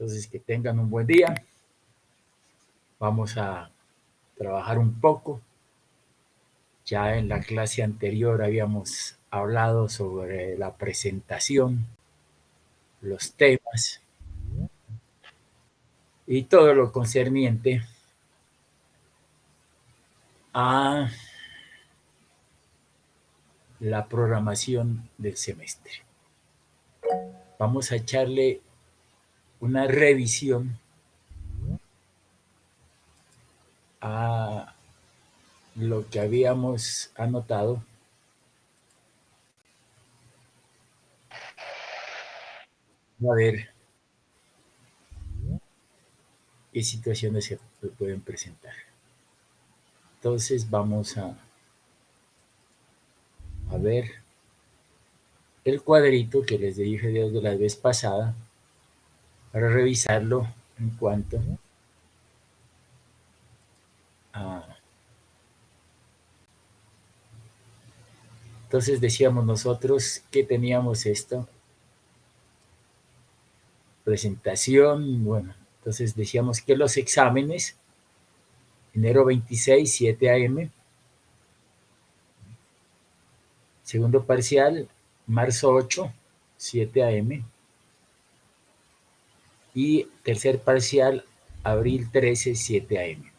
Entonces, que tengan un buen día. Vamos a trabajar un poco. Ya en la clase anterior habíamos hablado sobre la presentación, los temas y todo lo concerniente a la programación del semestre. Vamos a echarle una revisión a lo que habíamos anotado. A ver qué situaciones se pueden presentar. Entonces vamos a ver el cuadrito que les dije desde la vez pasada para revisarlo en cuanto a... Entonces decíamos nosotros que teníamos esto, presentación, bueno, entonces decíamos que los exámenes, enero 26, 7 a.m., segundo parcial, marzo 8, 7 a.m., y tercer parcial, abril 13, 7 a.m.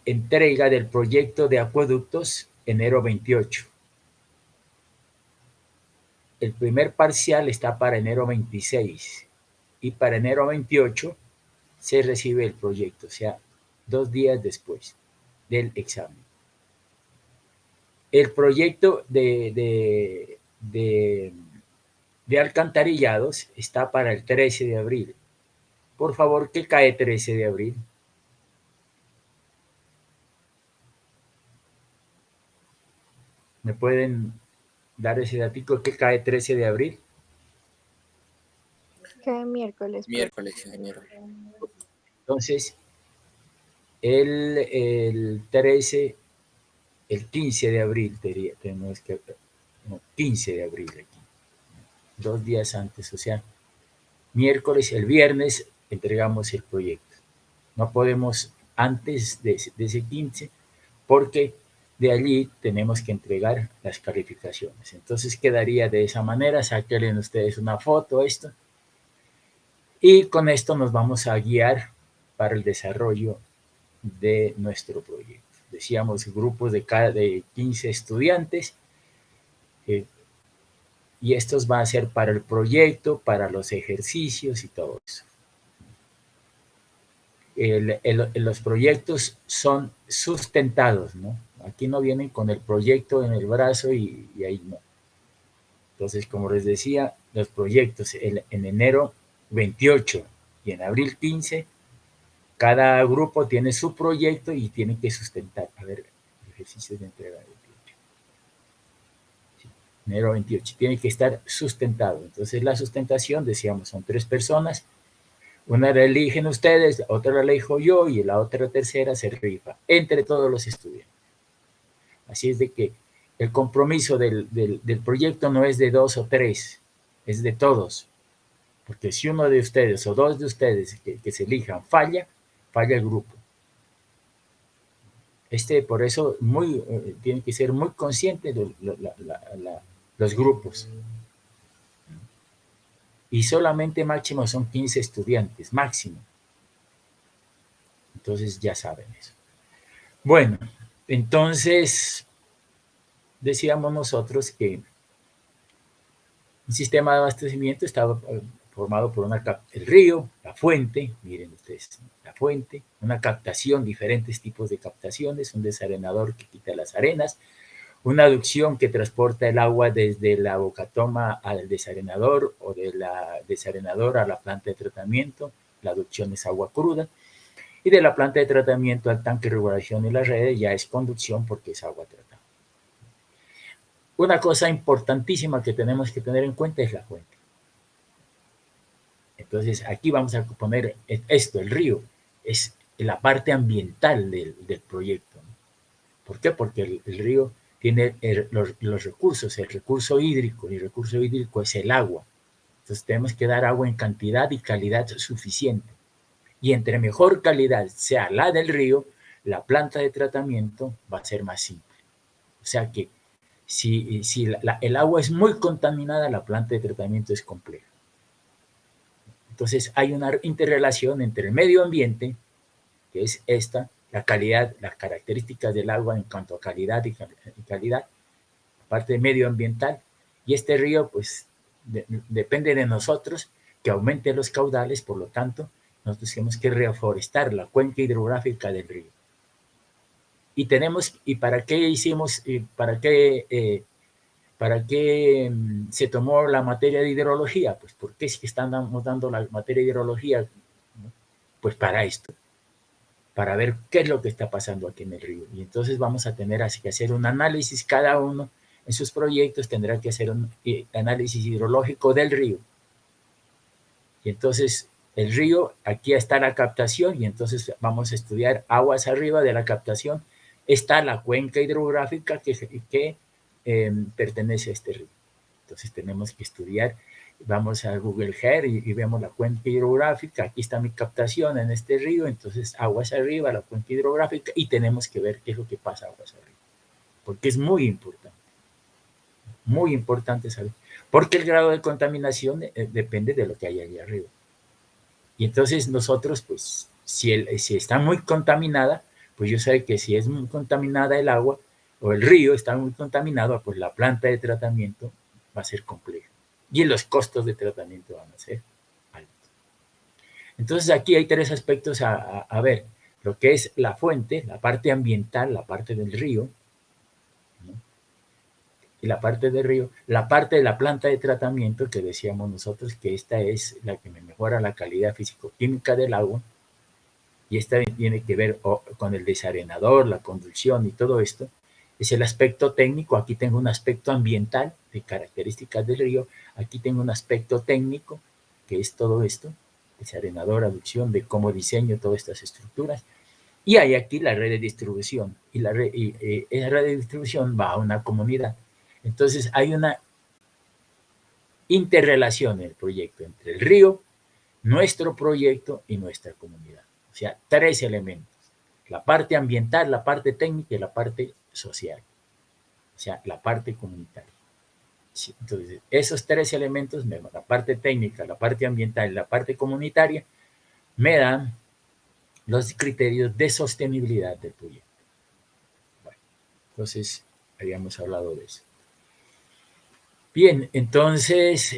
Entrega del proyecto de acueductos, enero 28. El primer parcial está para enero 26 y para enero 28 se recibe el proyecto, o sea, 2 días después del examen. El proyecto de alcantarillados está para el 13 de abril. Por favor, ¿qué cae 13 de abril? ¿Me pueden dar ese datico? ¿Qué cae 13 de abril? Cae miércoles. Miércoles, ingeniero. Entonces, el 13, el 15 de abril, tenemos que, no, 15 de abril aquí, 2 días antes, o sea, miércoles, el viernes entregamos el proyecto. No podemos antes de ese 15 porque de allí tenemos que entregar las calificaciones. Entonces quedaría de esa manera, sáquenle ustedes una foto, esto, y con esto nos vamos a guiar para el desarrollo de nuestro proyecto. Decíamos grupos de 15 estudiantes, y estos van a ser para el proyecto, para los ejercicios y todo eso. Los proyectos son sustentados, ¿no? Aquí no vienen con el proyecto en el brazo y ahí no. Entonces, como les decía, los proyectos en enero 28 y en abril 15, cada grupo tiene su proyecto y tiene que sustentar. A ver, ejercicios de entrega de 28. Sí, enero 28, tiene que estar sustentado. Entonces, la sustentación, decíamos, son 3 personas. Una la eligen ustedes, otra la elijo yo y la otra tercera se rifa entre todos los estudiantes. Así es de que el compromiso del proyecto no es de 2 o 3, es de todos. Porque si uno de ustedes o 2 de ustedes que se elijan falla el grupo. Por eso tiene que ser muy consciente de los grupos. Y solamente máximo son 15 estudiantes, máximo. Entonces ya saben eso. Bueno, entonces decíamos nosotros que un sistema de abastecimiento estaba formado por el río, la fuente, miren ustedes, la fuente, una captación, diferentes tipos de captaciones, un desarenador que quita las arenas, una aducción que transporta el agua desde la bocatoma al desarenador o de la desarenador a la planta de tratamiento, la aducción es agua cruda, y de la planta de tratamiento al tanque de regulación y las redes ya es conducción porque es agua tratada. Una cosa importantísima que tenemos que tener en cuenta es la fuente. Entonces aquí vamos a poner esto, el río, es la parte ambiental del proyecto. ¿Por qué? Porque el río tiene los recursos, el recurso hídrico, y el recurso hídrico es el agua. Entonces tenemos que dar agua en cantidad y calidad suficiente. Y entre mejor calidad sea la del río, la planta de tratamiento va a ser más simple. O sea que si el agua es muy contaminada, la planta de tratamiento es compleja. Entonces hay una interrelación entre el medio ambiente, que es esta, la calidad, las características del agua en cuanto a calidad y calidad, parte medioambiental, y este río pues depende de nosotros que aumente los caudales, por lo tanto nosotros tenemos que reforestar la cuenca hidrográfica del río. ¿Y para qué hicimos, para qué se tomó la materia de hidrología? Pues ¿por qué es que estamos dando la materia de hidrología? Pues para esto, para ver qué es lo que está pasando aquí en el río. Y entonces vamos a tener que hacer un análisis, cada uno en sus proyectos tendrá que hacer un análisis hidrológico del río. Y entonces el río, aquí está la captación, y entonces vamos a estudiar aguas arriba de la captación. Está la cuenca hidrográfica que pertenece a este río. Entonces tenemos que estudiar, vamos a Google Earth y vemos la cuenca hidrográfica. Aquí está mi captación en este río, entonces aguas arriba, la cuenca hidrográfica, y tenemos que ver qué es lo que pasa aguas arriba. Porque es muy importante saber. Porque el grado de contaminación depende de lo que hay allí arriba. Y entonces nosotros, pues, si está muy contaminada, pues yo sé que si es muy contaminada el agua o el río está muy contaminado, pues la planta de tratamiento va a ser compleja. Y los costos de tratamiento van a ser altos. Entonces aquí hay tres aspectos a ver. Lo que es la fuente, la parte ambiental, la parte del río, ¿no? Y la parte del río, la parte de la planta de tratamiento que decíamos nosotros que esta es la que me mejora la calidad físico-química del agua, y esta tiene que ver con el desarenador, la conducción y todo esto. Es el aspecto técnico. Aquí tengo un aspecto ambiental de características del río. Aquí tengo un aspecto técnico, que es todo esto, desarenador, aducción, de cómo diseño todas estas estructuras. Y hay aquí la red de distribución. Y esa red de distribución va a una comunidad. Entonces hay una interrelación en el proyecto entre el río, nuestro proyecto y nuestra comunidad. O sea, tres elementos. La parte ambiental, la parte técnica y la parte social. O sea, la parte comunitaria. Sí, entonces, esos tres elementos, la parte técnica, la parte ambiental y la parte comunitaria, me dan los criterios de sostenibilidad del proyecto. Bueno, entonces, habíamos hablado de eso. Bien, entonces,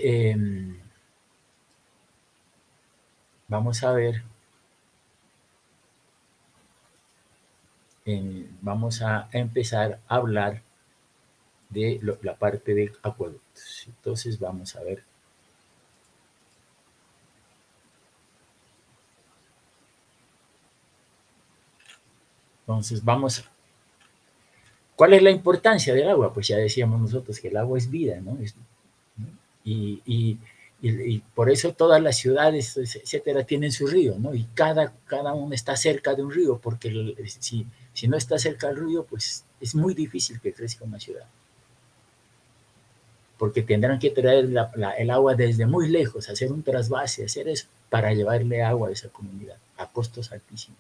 vamos a ver, vamos a empezar a hablar de la parte de acueductos. Entonces, vamos a ver. Entonces, ¿cuál es la importancia del agua? Pues ya decíamos nosotros que el agua es vida, ¿no? Y por eso todas las ciudades, etcétera, tienen su río, ¿no? Y cada uno está cerca de un río, porque si no está cerca del río, pues es muy difícil que crezca una ciudad. Porque tendrán que traer el agua desde muy lejos, hacer un trasvase, hacer eso, para llevarle agua a esa comunidad, a costos altísimos.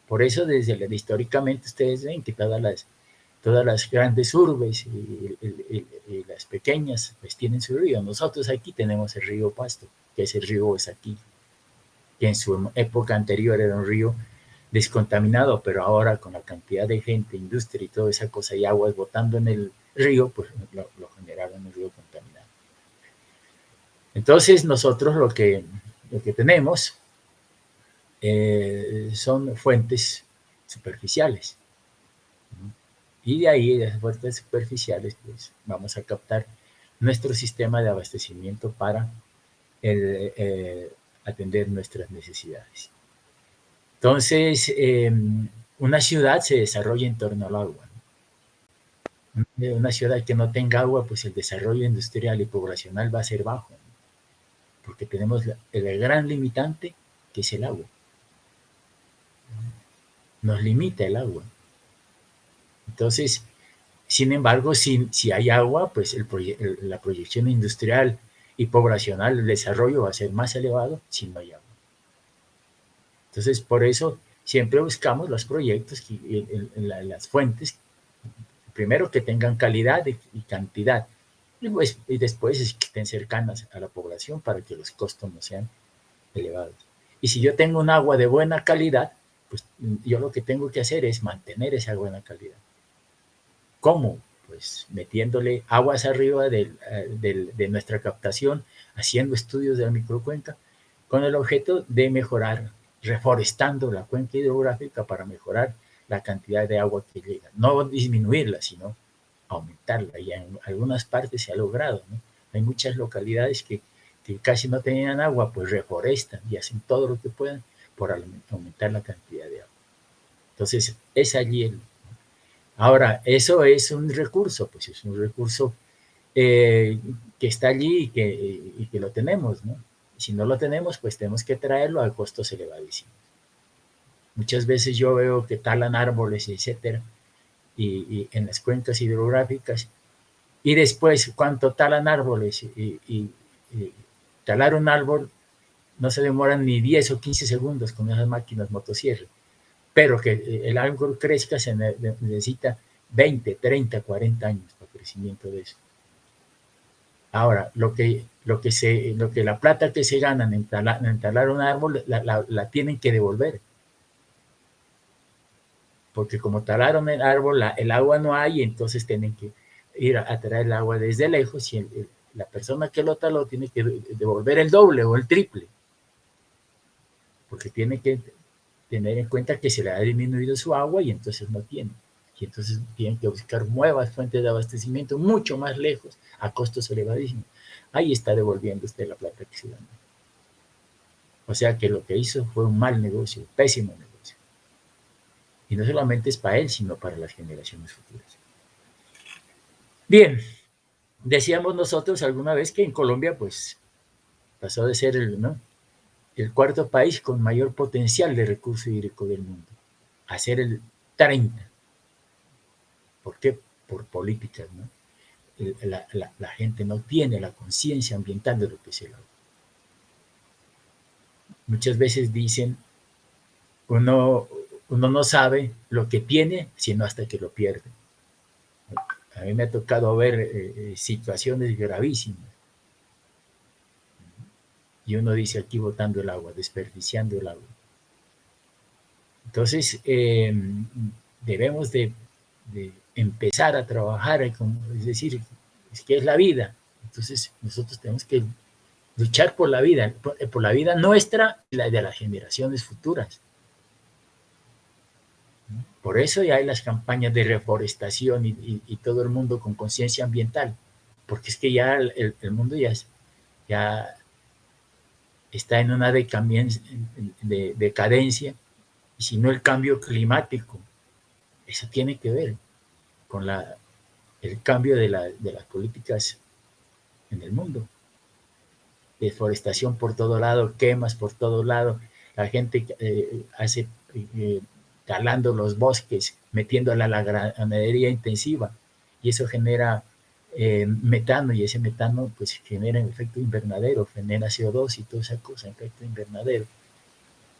Por eso, históricamente, ustedes ven que todas las grandes urbes y las pequeñas pues tienen su río. Nosotros aquí tenemos el río Pasto, que es el río Osaquí, que en su época anterior era un río descontaminado, pero ahora con la cantidad de gente, industria y toda esa cosa y aguas botando en el río, pues lo generaron un río contaminado. Entonces nosotros lo que tenemos son fuentes superficiales. Y de ahí, de las fuentes superficiales, pues vamos a captar nuestro sistema de abastecimiento para atender nuestras necesidades. Entonces, una ciudad se desarrolla en torno al agua. Una ciudad que no tenga agua, pues el desarrollo industrial y poblacional va a ser bajo, ¿no? Porque tenemos el gran limitante, que es el agua. Nos limita el agua. Entonces, Sin embargo, si hay agua, pues la proyección industrial y poblacional, el desarrollo va a ser más elevado si no hay agua. Entonces, por eso siempre buscamos los proyectos, las fuentes, primero que tengan calidad y cantidad, y después es que estén cercanas a la población para que los costos no sean elevados. Y si yo tengo un agua de buena calidad, pues yo lo que tengo que hacer es mantener esa buena calidad. ¿Cómo? Pues metiéndole aguas arriba de nuestra captación, haciendo estudios de la microcuenca, con el objeto de mejorar, reforestando la cuenca hidrográfica para mejorar la cantidad de agua que llega. No disminuirla, sino aumentarla. Y en algunas partes se ha logrado, ¿no? Hay muchas localidades que casi no tenían agua, pues reforestan y hacen todo lo que puedan por aumentar la cantidad de agua. Entonces, es allí el... Ahora, eso es un recurso, pues es un recurso que está allí y que lo tenemos, ¿no? Si no lo tenemos, pues tenemos que traerlo a costos elevadísimos. Muchas veces yo veo que talan árboles, etcétera, y en las cuencas hidrográficas, y después, cuando talan árboles y talar un árbol, no se demoran ni 10 o 15 segundos con esas máquinas motosierra, pero que el árbol crezca se necesita 20, 30, 40 años para el crecimiento de eso. Ahora, lo que la plata que se ganan en talar un árbol la tienen que devolver, porque como talaron el árbol, el agua no hay, entonces tienen que ir a traer el agua desde lejos y la persona que lo taló tiene que devolver el doble o el triple, porque tiene que tener en cuenta que se le ha disminuido su agua y entonces no tiene. Y entonces tienen que buscar nuevas fuentes de abastecimiento mucho más lejos, a costos elevadísimos. Ahí está devolviendo usted la plata que se ganó. O sea que lo que hizo fue un mal negocio, un pésimo negocio. Y no solamente es para él, sino para las generaciones futuras. Bien, decíamos nosotros alguna vez que en Colombia pues pasó de ser el cuarto país con mayor potencial de recurso hídrico del mundo a ser el 30. ¿Por qué? Por políticas, ¿no? La gente no tiene la conciencia ambiental de lo que es el agua. Muchas veces dicen, uno no sabe lo que tiene, sino hasta que lo pierde. A mí me ha tocado ver situaciones gravísimas. Y uno dice aquí botando el agua, desperdiciando el agua. Entonces, debemos de empezar a trabajar, es decir, es que es la vida. Entonces, nosotros tenemos que luchar por la vida nuestra y la de las generaciones futuras. Por eso ya hay las campañas de reforestación y todo el mundo con conciencia ambiental, porque es que ya el mundo ya está en una decadencia, y si no el cambio climático, eso tiene que ver con el cambio de las políticas en el mundo. Deforestación por todo lado, quemas por todo lado, la gente hace talando los bosques, metiéndola a la ganadería intensiva, y eso genera metano, y ese metano pues genera efecto invernadero, genera CO2 y toda esa cosa, efecto invernadero.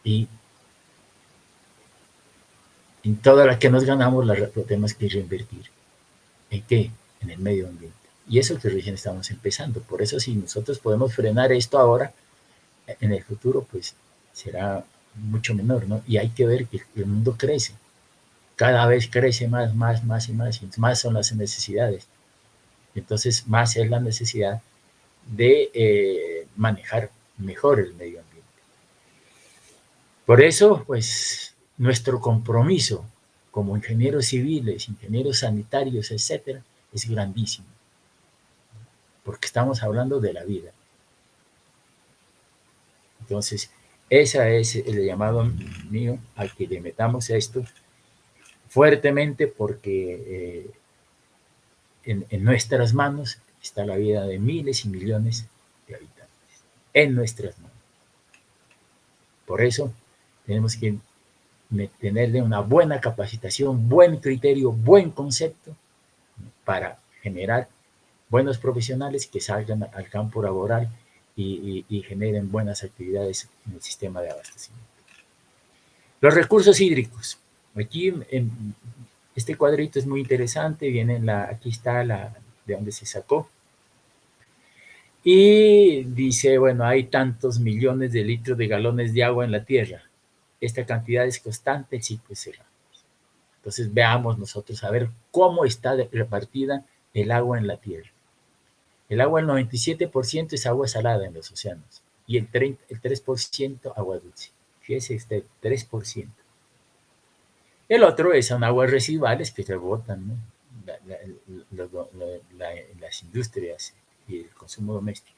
Y en todas las que nos ganamos las tenemos que reinvertir. ¿En qué? En el medio ambiente. Y eso que recién estamos empezando. Por eso si nosotros podemos frenar esto ahora, en el futuro pues será mucho menor, ¿no? Y hay que ver que el mundo crece. Cada vez crece más y más son las necesidades. Entonces más es la necesidad de manejar mejor el medio ambiente. Por eso, pues, nuestro compromiso como ingenieros civiles, ingenieros sanitarios, etcétera, es grandísimo, porque estamos hablando de la vida. Entonces, ese es el llamado mío a que le metamos esto fuertemente, porque en nuestras manos está la vida de miles y millones de habitantes, en nuestras manos. Por eso tenemos que tenerle una buena capacitación, buen criterio, buen concepto, ¿no? para generar buenos profesionales que salgan al campo laboral y generen buenas actividades en el sistema de abastecimiento. Los recursos hídricos. Aquí en este cuadrito es muy interesante, aquí está de donde se sacó. Y dice, bueno, hay tantos millones de litros de galones de agua en la Tierra. Esta cantidad es constante, sí, pues será. Entonces veamos nosotros a ver cómo está repartida el agua en la Tierra. El agua, el 97% es agua salada en los océanos y el 3% agua dulce. Fíjese, este 3%. El otro son aguas residuales que rebotan, ¿no? Las industrias y el consumo doméstico.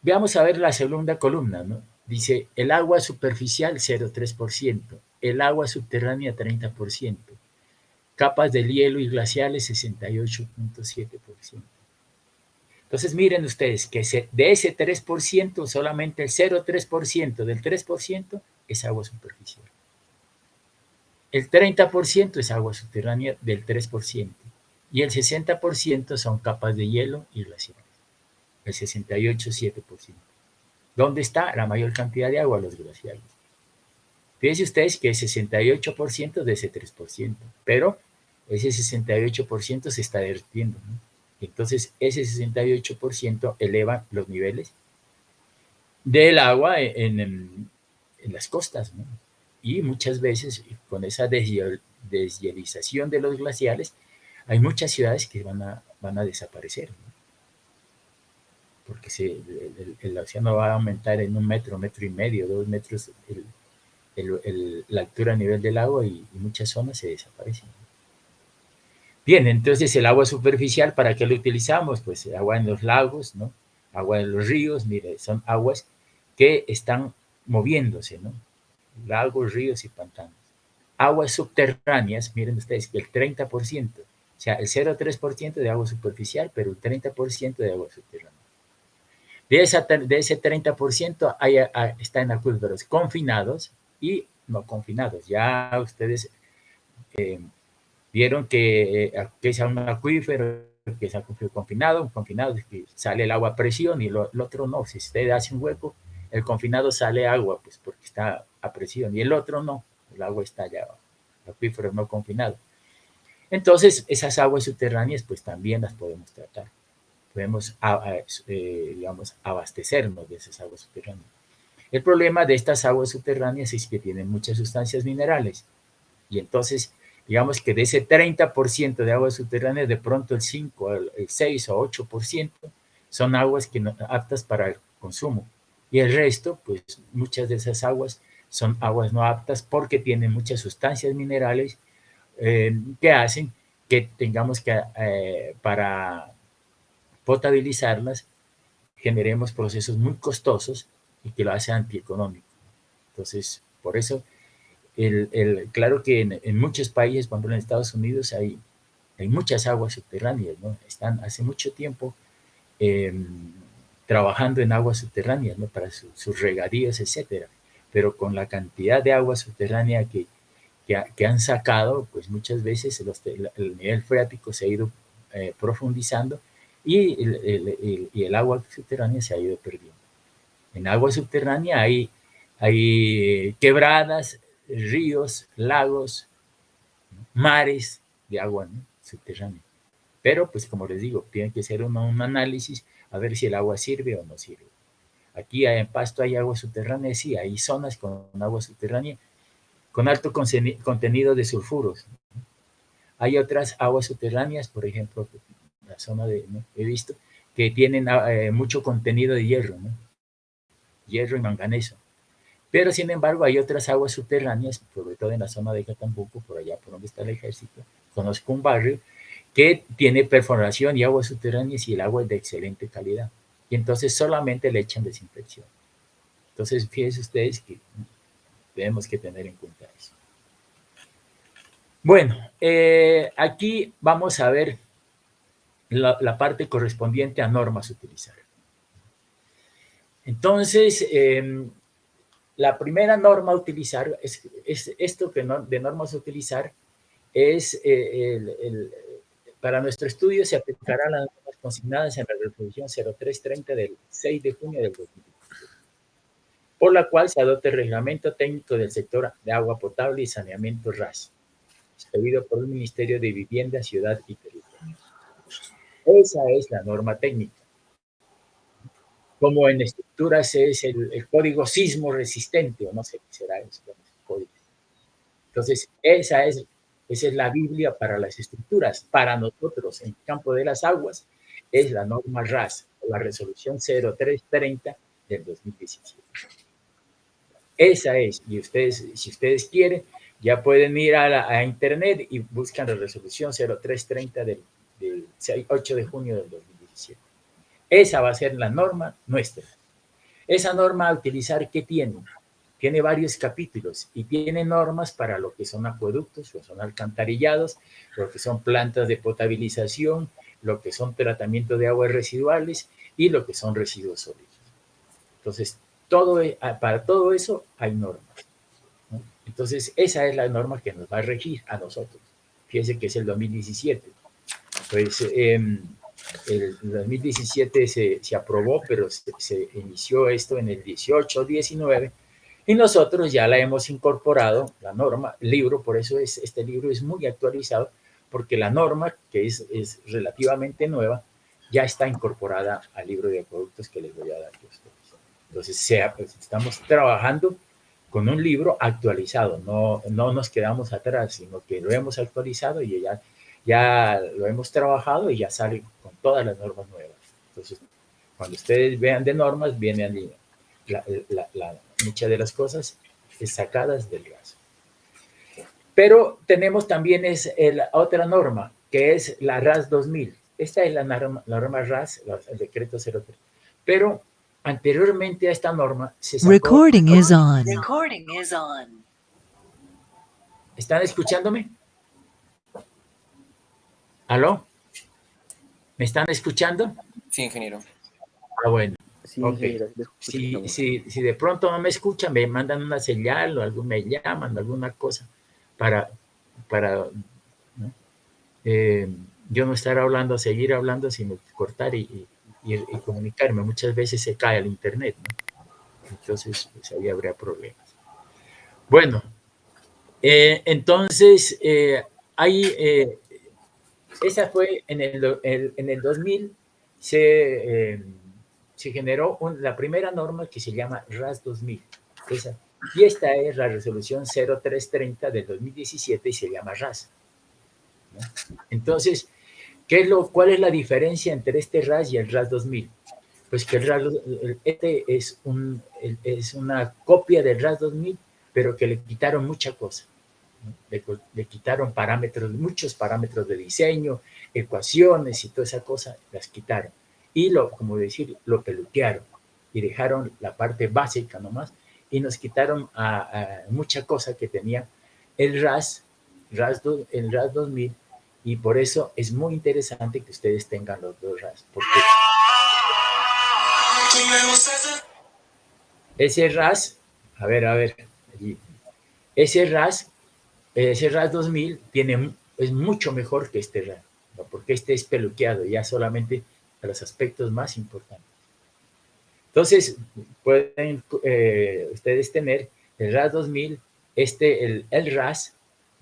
Veamos a ver la segunda columna, ¿no? Dice, el agua superficial 0,3%, el agua subterránea 30%, capas de hielo y glaciales 68,7%. Entonces miren ustedes que de ese 3%, solamente el 0,3% del 3% es agua superficial. El 30% es agua subterránea del 3% y el 60% son capas de hielo y glaciares. El 68,7%. ¿Dónde está la mayor cantidad de agua? Los glaciares. Fíjense ustedes que el 68% de ese 3%, pero ese 68% se está derritiendo, ¿no? Entonces, ese 68% eleva los niveles del agua en las costas, ¿no? Y muchas veces, con esa deshielización de los glaciares, hay muchas ciudades que van a desaparecer, ¿no? Porque el océano va a aumentar en 1 metro, 1,5 metros, 2 metros la altura a nivel del agua y muchas zonas se desaparecen. Bien, entonces el agua superficial, ¿para qué lo utilizamos? Pues agua en los lagos, ¿no? Agua en los ríos, mire, son aguas que están moviéndose, ¿no? Lagos, ríos y pantanos. Aguas subterráneas, miren ustedes, que el 30%, o sea, el 0,3% de agua superficial, pero el 30% de agua subterránea. De ese 30% está en acuíferos confinados y no confinados. Ya ustedes vieron que es un acuífero, que es un acuífero confinado, un confinado es que sale el agua a presión y el otro no. Si usted hace un hueco, el confinado sale agua, pues porque está a presión, y el otro no, el agua está allá abajo, el acuífero no confinado. Entonces, esas aguas subterráneas, pues también las podemos tratar. Podemos, digamos, abastecernos de esas aguas subterráneas. El problema de estas aguas subterráneas es que tienen muchas sustancias minerales. Y entonces, digamos que de ese 30% de aguas subterráneas, de pronto el 5, el 6 o 8% son aguas que no, aptas para el consumo. Y el resto, pues muchas de esas aguas son aguas no aptas porque tienen muchas sustancias minerales que hacen que tengamos que, para potabilizarlas, generemos procesos muy costosos y que lo hace antieconómico. Entonces, por eso, claro que en muchos países, por ejemplo en Estados Unidos, hay muchas aguas subterráneas, ¿no? Están hace mucho tiempo trabajando en aguas subterráneas, ¿no? Para sus regadíos, etcétera. Pero con la cantidad de agua subterránea que han sacado, pues muchas veces el nivel freático se ha ido profundizando y el agua subterránea se ha ido perdiendo. En agua subterránea hay quebradas, ríos, lagos, mares de agua, ¿no? Subterránea. Pero, pues como les digo, tiene que ser un análisis a ver si el agua sirve o no sirve. Aquí en Pasto hay agua subterránea, sí, hay zonas con agua subterránea con alto contenido de sulfuros. Hay otras aguas subterráneas, por ejemplo, la zona ¿no? He visto, que tienen mucho contenido de hierro, ¿no? Hierro y manganeso. Pero, sin embargo, hay otras aguas subterráneas, sobre todo en la zona de Catambuco, por allá por donde está el ejército. Conozco un barrio que tiene perforación y aguas subterráneas y el agua es de excelente calidad. Y entonces solamente le echan desinfección. Entonces, fíjense ustedes que tenemos que tener en cuenta eso. Bueno, aquí vamos a ver la parte correspondiente a normas a utilizar. Entonces, la primera norma a utilizar es esto de normas a utilizar, para nuestro estudio se aplicarán las normas consignadas en la resolución 0330 del 6 de junio del 2017, por la cual se adopta el reglamento técnico del sector de agua potable y saneamiento RAS, expedido por el Ministerio de Vivienda, Ciudad y Territorio. Esa es la norma técnica. Como en estructuras es el código sismo resistente, o no sé qué será eso, código. Entonces, esa es la Biblia para las estructuras. Para nosotros, en el campo de las aguas, es la norma RAS, la resolución 0330 del 2017. Esa es, y ustedes, si ustedes quieren, ya pueden ir a internet y buscan la resolución 0330 del 8 de junio del 2017. Esa va a ser la norma nuestra. Esa norma a utilizar, ¿qué tiene? Tiene varios capítulos y tiene normas para lo que son acueductos, lo que son alcantarillados, lo que son plantas de potabilización, lo que son tratamiento de aguas residuales y lo que son residuos sólidos. Entonces, para todo eso hay normas, ¿no? Entonces, esa es la norma que nos va a regir a nosotros. Fíjense que es el 2017. Pues el 2017 se aprobó, pero se inició esto en el 18, 19, y nosotros ya la hemos incorporado, la norma, el libro, por eso este libro es muy actualizado, porque la norma, que es relativamente nueva, ya está incorporada al libro de acueductos que les voy a dar a ustedes. Entonces, estamos trabajando con un libro actualizado, no nos quedamos atrás, sino que lo hemos actualizado y ya lo hemos trabajado y ya sale con todas las normas nuevas. Entonces, cuando ustedes vean de normas, vienen muchas de las cosas sacadas del RAS. Pero tenemos también otra norma, que es la RAS 2000. Esta es la norma RAS, el decreto 03. Pero anteriormente a esta norma se sacó... Recording is on. ¿Están escuchándome? ¿Aló? ¿Me están escuchando? Sí, ingeniero. Ah, bueno. Sí, ok. Si de pronto no me escuchan, me mandan una señal o me llaman, alguna cosa para ¿no? Yo no estar hablando, seguir hablando, sino cortar y comunicarme. Muchas veces se cae el internet, ¿no? Entonces, pues ahí habría problemas. Bueno, entonces, esa fue en el 2000, se generó la primera norma que se llama RAS 2000. Y esta es la resolución 0330 del 2017 y se llama RAS, ¿no? Entonces, ¿cuál es la diferencia entre este RAS y el RAS 2000? Pues que este es una copia del RAS 2000, pero que le quitaron mucha cosa, ¿no? Le quitaron muchos parámetros de diseño, ecuaciones y toda esa cosa, las quitaron. Y lo peluquearon y dejaron la parte básica nomás y nos quitaron mucha cosa que tenía el RAS 2000, y por eso es muy interesante que ustedes tengan los dos RAS, porque ese RAS, a ver, allí, ese RAS 2000 es mucho mejor que este RAS, ¿no? Porque este es peluqueado ya solamente a los aspectos más importantes. Entonces, pueden ustedes tener el RAS 2000, el RAS,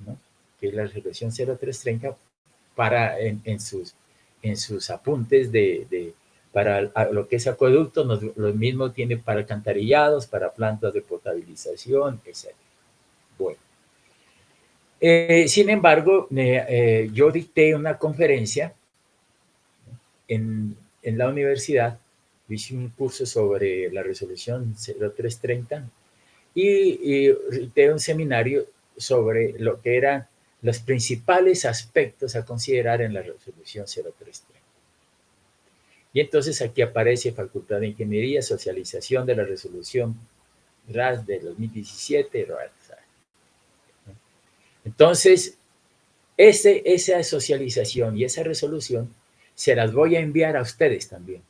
¿no? Que es la resolución 0330, en sus apuntes para lo que es acueducto, lo mismo tiene para alcantarillados, para plantas de potabilización, etc. Bueno. Sin embargo, yo dicté una conferencia en la universidad, hice un curso sobre la resolución 0330 y dicté un seminario sobre lo que eran los principales aspectos a considerar en la resolución 0330. Y entonces aquí aparece Facultad de Ingeniería, socialización de la resolución RAS de 2017. Entonces, esa socialización y esa resolución se las voy a enviar a ustedes también.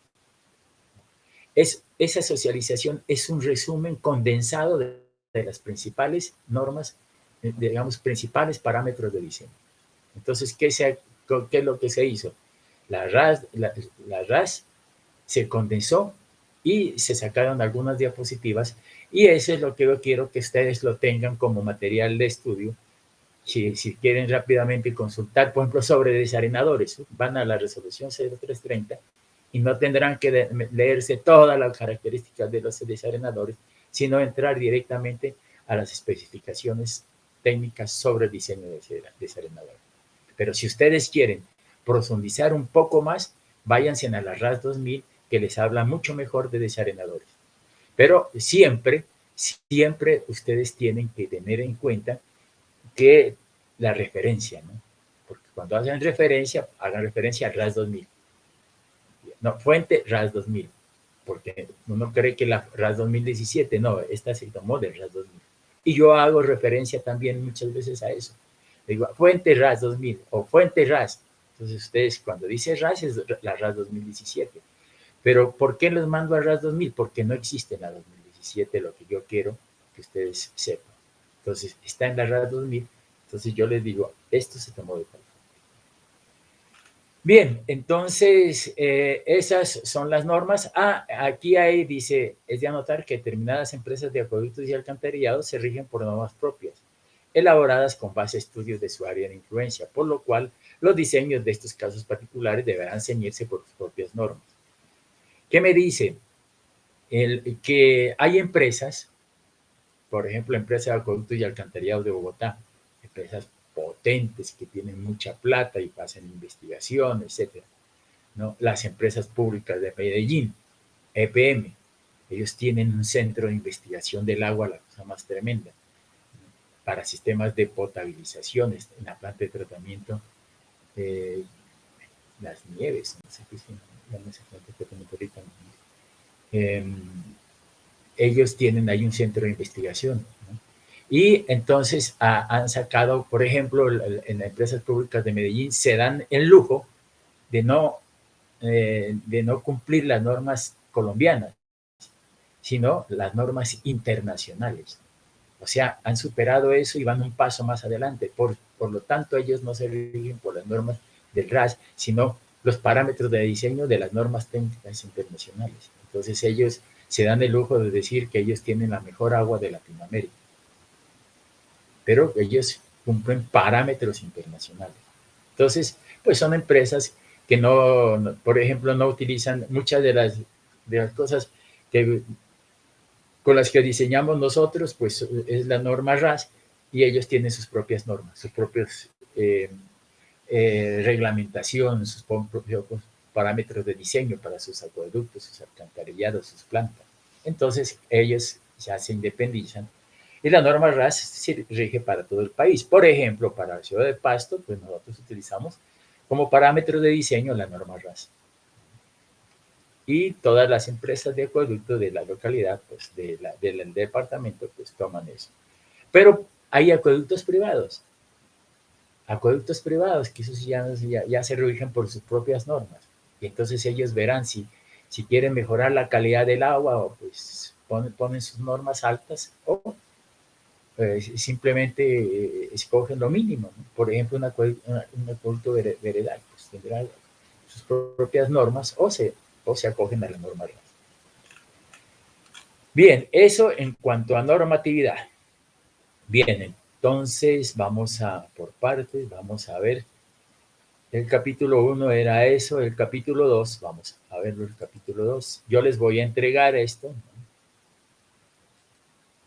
Esa socialización es un resumen condensado de las principales normas, digamos, principales parámetros de diseño. Entonces, ¿qué es lo que se hizo? La RAS se condensó y se sacaron algunas diapositivas, y eso es lo que yo quiero que ustedes lo tengan como material de estudio. Si quieren rápidamente consultar, por ejemplo, sobre desarenadores, van a la resolución 0330 y no tendrán que leerse todas las características de los desarenadores, sino entrar directamente a las especificaciones técnicas sobre el diseño de desarenador. Pero si ustedes quieren profundizar un poco más, váyanse a la RAS 2000, que les habla mucho mejor de desarenadores. Pero siempre ustedes tienen que tener en cuenta que la referencia, ¿no? Porque cuando hagan referencia al RAS 2000. No, fuente RAS 2000, porque uno cree que la RAS 2017, no, esta se tomó del RAS 2000. Y yo hago referencia también muchas veces a eso. Digo, fuente RAS 2000 o fuente RAS. Entonces ustedes cuando dice RAS es la RAS 2017. Pero ¿por qué los mando a RAS 2000? Porque no existe en la 2017 lo que yo quiero que ustedes sepan. Entonces está en la RAS 2000. Entonces yo les digo, esto se tomó de tal. Bien, entonces esas son las normas. Aquí hay, dice, es de anotar que determinadas empresas de acueductos y alcantarillados se rigen por normas propias, elaboradas con base a estudios de su área de influencia, por lo cual los diseños de estos casos particulares deberán ceñirse por sus propias normas. ¿Qué me dice? Que hay empresas, por ejemplo, empresa de acueductos y alcantarillados de Bogotá, empresas potentes que tienen mucha plata y pasan investigación, etcétera, ¿no? Las empresas públicas de Medellín, EPM, ellos tienen un centro de investigación del agua, la cosa más tremenda, ¿no? Para sistemas de potabilización en la planta de tratamiento, las nieves, no sé qué es, no sé ahorita, ellos tienen ahí un centro de investigación, ¿no? Y entonces han sacado, por ejemplo, en las empresas públicas de Medellín se dan el lujo de no cumplir las normas colombianas, sino las normas internacionales. O sea, han superado eso y van un paso más adelante. Por lo tanto, ellos no se rigen por las normas del RAS, sino los parámetros de diseño de las normas técnicas internacionales. Entonces, ellos se dan el lujo de decir que ellos tienen la mejor agua de Latinoamérica, pero ellos cumplen parámetros internacionales. Entonces, pues son empresas que no, por ejemplo, no utilizan muchas de las cosas que, con las que diseñamos nosotros, pues es la norma RAS, y ellos tienen sus propias normas, sus propios reglamentación, sus propios parámetros de diseño para sus acueductos, sus alcantarillados, sus plantas. Entonces, ellos ya se independizan y la norma RAS se rige para todo el país. Por ejemplo, para la ciudad de Pasto, pues nosotros utilizamos como parámetro de diseño la norma RAS. Y todas las empresas de acueducto de la localidad, pues del departamento, pues toman eso. Pero hay acueductos privados que esos ya se rigen por sus propias normas. Y entonces ellos verán si quieren mejorar la calidad del agua, o pues ponen sus normas altas, o simplemente escogen lo mínimo, ¿no? Por ejemplo, un acueducto veredal, pues tendrá sus propias normas, o se acogen a la norma RAS. Bien, eso en cuanto a normatividad. Bien, entonces vamos por partes, vamos a ver. El capítulo 1 era eso, el capítulo 2, vamos a verlo el capítulo 2. Yo les voy a entregar esto, ¿no?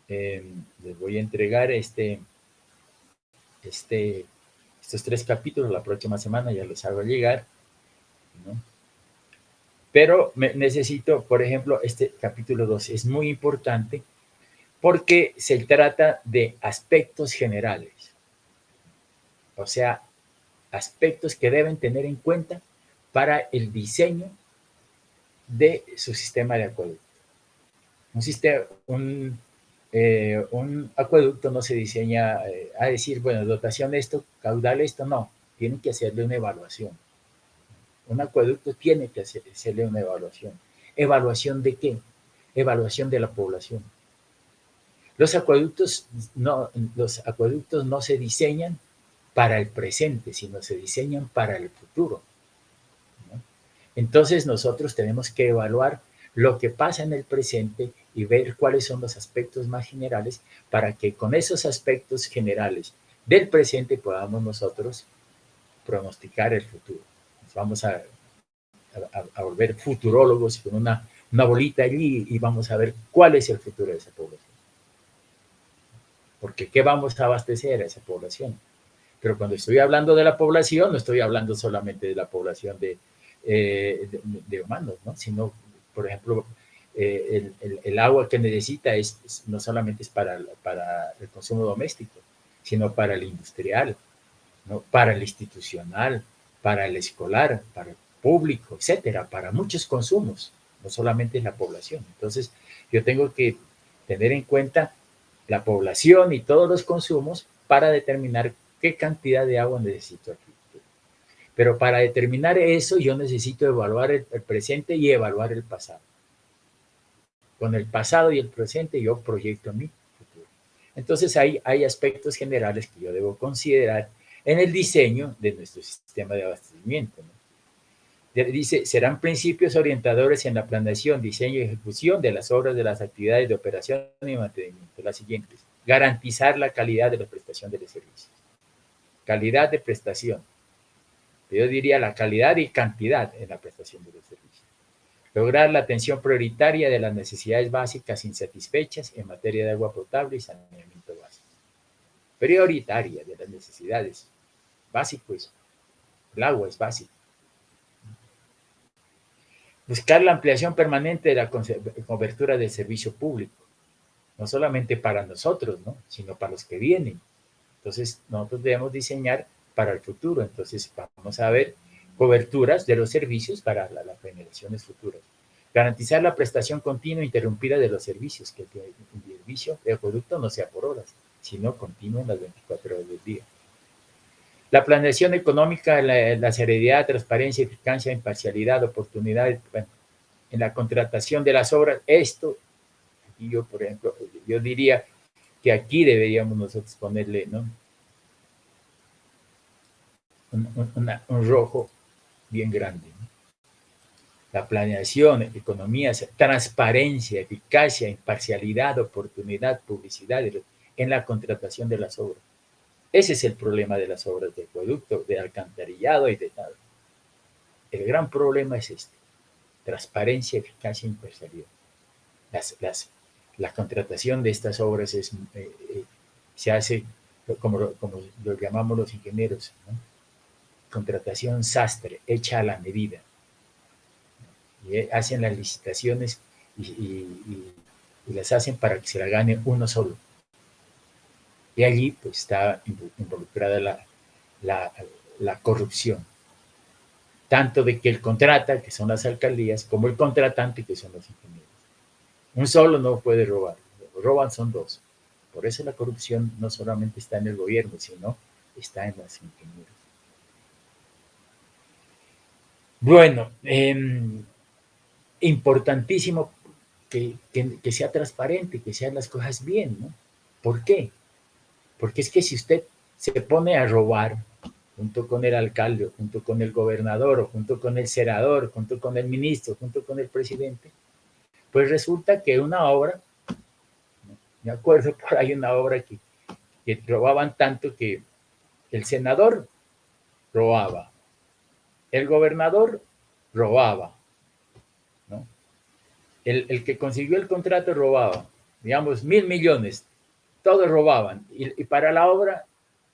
Les voy a entregar estos 3 capítulos, la próxima semana ya los hago llegar, ¿no? Pero necesito, por ejemplo, este capítulo 2 es muy importante porque se trata de aspectos generales, o sea, aspectos que deben tener en cuenta para el diseño de su sistema de acueducto. Un acueducto no se diseña a decir, bueno, dotación esto, caudal esto, no. Tienen que hacerle una evaluación. Un acueducto tiene que hacerle una evaluación. ¿Evaluación de qué? Evaluación de la población. Los acueductos no se diseñan para el presente, sino se diseñan para el futuro, ¿no? Entonces nosotros tenemos que evaluar lo que pasa en el presente y ver cuáles son los aspectos más generales para que con esos aspectos generales del presente podamos nosotros pronosticar el futuro. Nos vamos a volver futurólogos con una bolita allí y vamos a ver cuál es el futuro de esa población. Porque ¿qué vamos a abastecer a esa población? Pero cuando estoy hablando de la población, no estoy hablando solamente de la población de humanos, ¿no? Sino, por ejemplo, el agua que necesita no solamente es para el consumo doméstico, sino para el industrial, ¿no? Para el institucional, para el escolar, para el público, etcétera, para muchos consumos, no solamente la población. Entonces, yo tengo que tener en cuenta la población y todos los consumos para determinar qué cantidad de agua necesito aquí. Pero para determinar eso, yo necesito evaluar el presente y evaluar el pasado. Con el pasado y el presente, yo proyecto mi futuro. Entonces, hay aspectos generales que yo debo considerar en el diseño de nuestro sistema de abastecimiento, ¿no? Dice, serán principios orientadores en la planeación, diseño y ejecución de las obras de las actividades de operación y mantenimiento. Las siguientes: garantizar la calidad de la prestación de los servicios. Calidad de prestación. Yo diría la calidad y cantidad en la prestación de los servicios. Lograr la atención prioritaria de las necesidades básicas insatisfechas en materia de agua potable y saneamiento básico. Prioritaria de las necesidades. Básico es, el agua es básico. Buscar la ampliación permanente de la cobertura del servicio público, no solamente para nosotros, ¿no? Sino para los que vienen. Entonces, nosotros debemos diseñar para el futuro. Entonces, vamos a ver coberturas de los servicios para las generaciones futuras. Garantizar la prestación continua e interrumpida de los servicios, que el servicio de acueducto no sea por horas, sino continuo en las 24 horas del día. La planeación económica, la seriedad, transparencia, eficacia, imparcialidad, oportunidad, bueno, en la contratación de las obras, esto, y yo, por ejemplo, yo diría que aquí deberíamos nosotros ponerle, ¿no?, un rojo bien grande, ¿no? La planeación, economía, transparencia, eficacia, imparcialidad, oportunidad, publicidad en la contratación de las obras. Ese es el problema de las obras de acueducto, de alcantarillado y de tal. El gran problema es este: transparencia, eficacia e imparcialidad. La contratación de estas obras se hace como lo llamamos los ingenieros, ¿no? Contratación sastre, hecha a la medida. Y hacen las licitaciones y las hacen para que se la gane uno solo. Y allí pues está involucrada la corrupción, tanto de que el contrata, que son las alcaldías, como el contratante, que son los ingenieros. Un solo no puede robar, roban son dos. Por eso la corrupción no solamente está en el gobierno, sino está en los ingenieros. Bueno, importantísimo que sea transparente, que sean las cosas bien, ¿no? ¿Por qué? Porque es que si usted se pone a robar junto con el alcalde, junto con el gobernador, o junto con el senador, junto con el ministro, junto con el presidente, pues resulta que una obra, me acuerdo por ahí una obra que robaban tanto que el senador robaba, el gobernador robaba, ¿no? El que consiguió el contrato robaba, digamos, 1.000 millones, todos robaban, y para la obra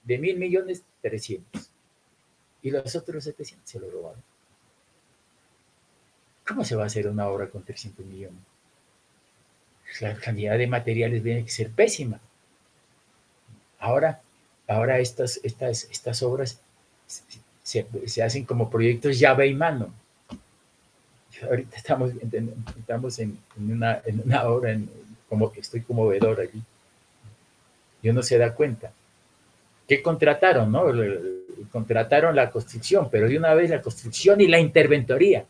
de 1.000 millones, 300. Y los otros 700 se lo robaron. ¿Cómo se va a hacer una obra con 300 millones? La calidad de materiales tiene que ser pésima. Ahora estas obras se hacen como proyectos llave y mano. Ahorita estamos en una obra, como estoy como vedor allí. Y uno se da cuenta. ¿Qué contrataron? ¿No? Contrataron la construcción, pero de una vez la construcción y la interventoría.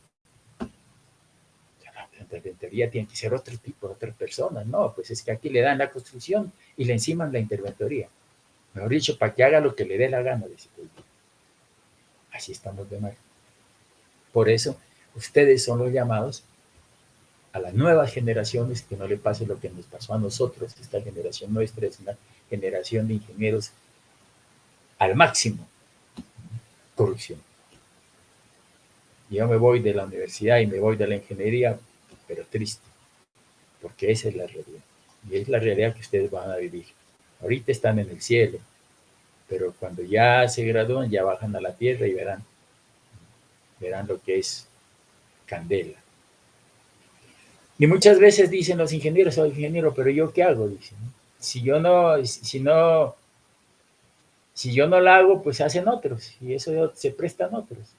La interventoría tiene que ser otro tipo, otras personas. No, pues es que aquí le dan la construcción y le enciman la interventoría. Mejor dicho, para que haga lo que le dé la gana. Dice, pues, así estamos de mal. Por eso, ustedes son los llamados a las nuevas generaciones que no le pase lo que nos pasó a nosotros. Esta generación nuestra es una generación de ingenieros al máximo. Corrupción. Yo me voy de la universidad y me voy de la ingeniería, pero triste, porque esa es la realidad. Y es la realidad que ustedes van a vivir. Ahorita están en el cielo, pero cuando ya se gradúan, ya bajan a la tierra y verán lo que es candela. Y muchas veces dicen los ingenieros, soy ingeniero, pero ¿yo qué hago? Dicen, si yo no la hago, pues hacen otros, y eso se prestan otros.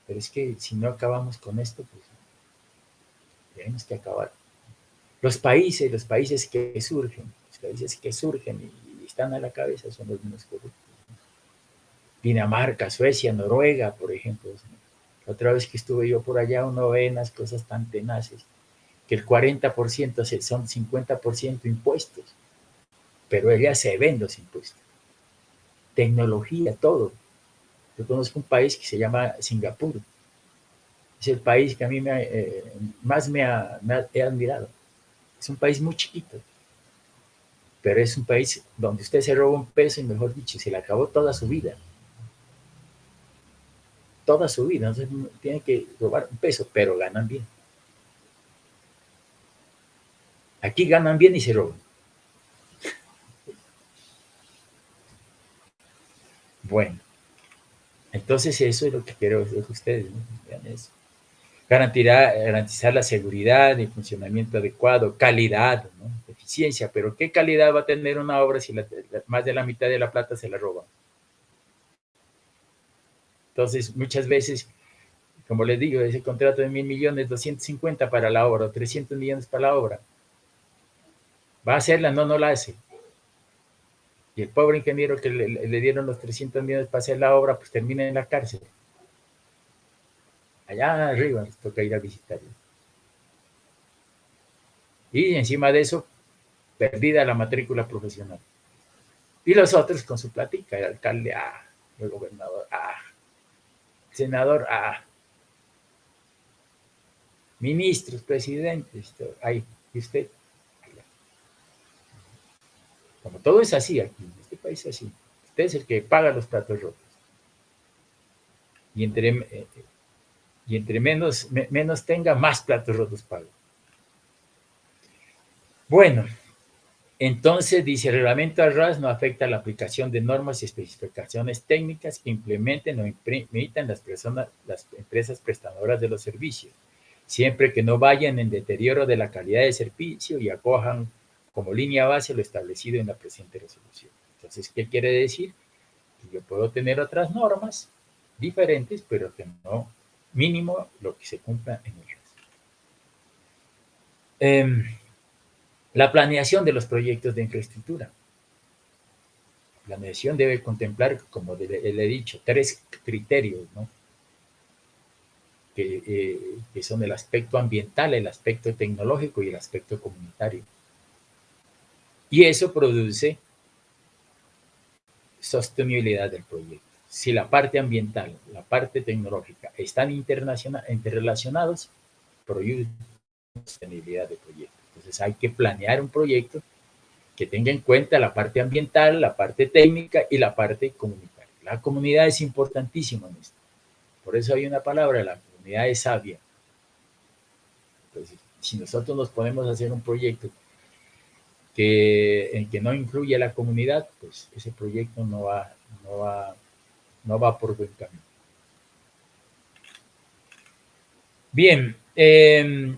Pero es que si no acabamos con esto, pues tenemos que acabar. Los países que surgen, y están a la cabeza son los menos corruptos. Dinamarca, Suecia, Noruega, por ejemplo. La otra vez que estuve yo por allá, uno ve unas cosas tan tenaces, que el 40% son 50% impuestos, pero allá se ven los impuestos. Tecnología, todo. Yo conozco un país que se llama Singapur. Es el país que a mí más me he admirado. Es un país muy chiquito, pero es un país donde usted se roba un peso y, mejor dicho, se le acabó toda su vida. Toda su vida. Entonces tiene que robar un peso, pero ganan bien. Aquí ganan bien y se roban. Bueno, entonces eso es lo que quiero decir a ustedes, ¿no? Vean eso. Garantizar la seguridad, el funcionamiento adecuado, calidad, ¿no? Eficiencia, pero ¿qué calidad va a tener una obra si más de la mitad de la plata se la roban? Entonces, muchas veces, como les digo, ese contrato de 1.000 millones, 250 para la obra, o 300 millones para la obra, ¿va a hacerla? No la hace. Y el pobre ingeniero que le dieron los 300 millones para hacer la obra, pues termina en la cárcel. Allá arriba les toca ir a visitarlo. Y encima de eso, perdida la matrícula profesional. Y los otros con su platica, el alcalde, el gobernador, el senador, ministros, presidentes, ahí, y usted. Como todo es así aquí, en este país es así. Usted es el que paga los platos rotos. Y entre menos tenga, más platos rotos paga. Bueno, entonces dice, el reglamento ARRAS no afecta la aplicación de normas y especificaciones técnicas que implementen o permitan las empresas prestadoras de los servicios, siempre que no vayan en deterioro de la calidad de servicio y acojan como línea base lo establecido en la presente resolución. Entonces, ¿qué quiere decir? Que yo puedo tener otras normas diferentes, pero que no mínimo lo que se cumpla en ellas. La planeación de los proyectos de infraestructura. La planeación debe contemplar, como le he dicho, 3 criterios, ¿no? Que son el aspecto ambiental, el aspecto tecnológico y el aspecto comunitario. Y eso produce sostenibilidad del proyecto. Si la parte ambiental, la parte tecnológica están interrelacionados, produce sostenibilidad del proyecto. Entonces hay que planear un proyecto que tenga en cuenta la parte ambiental, la parte técnica y la parte comunitaria. La comunidad es importantísima en esto. Por eso hay una palabra, la comunidad es sabia. Entonces, si nosotros nos ponemos a hacer un proyecto en que no incluye a la comunidad, pues ese proyecto no va por buen camino. Bien,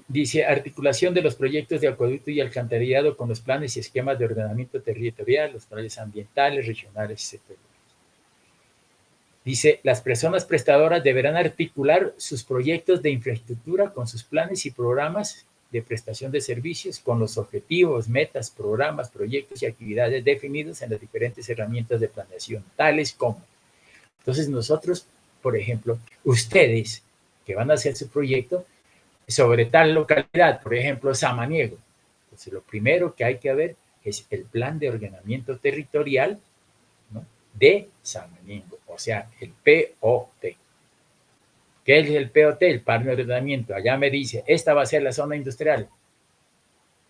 dice, articulación de los proyectos de acueducto y alcantarillado con los planes y esquemas de ordenamiento territorial, los planes ambientales, regionales, sectoriales. Dice, las personas prestadoras deberán articular sus proyectos de infraestructura con sus planes y programas de prestación de servicios con los objetivos, metas, programas, proyectos y actividades definidos en las diferentes herramientas de planeación, tales como. Entonces nosotros, por ejemplo, ustedes que van a hacer su proyecto sobre tal localidad, por ejemplo, Samaniego. Entonces lo primero que hay que ver es el Plan de Ordenamiento Territorial, ¿no?, de Samaniego, o sea, el POT. ¿Qué es el POT? El Plan de Ordenamiento. Allá me dice, esta va a ser la zona industrial,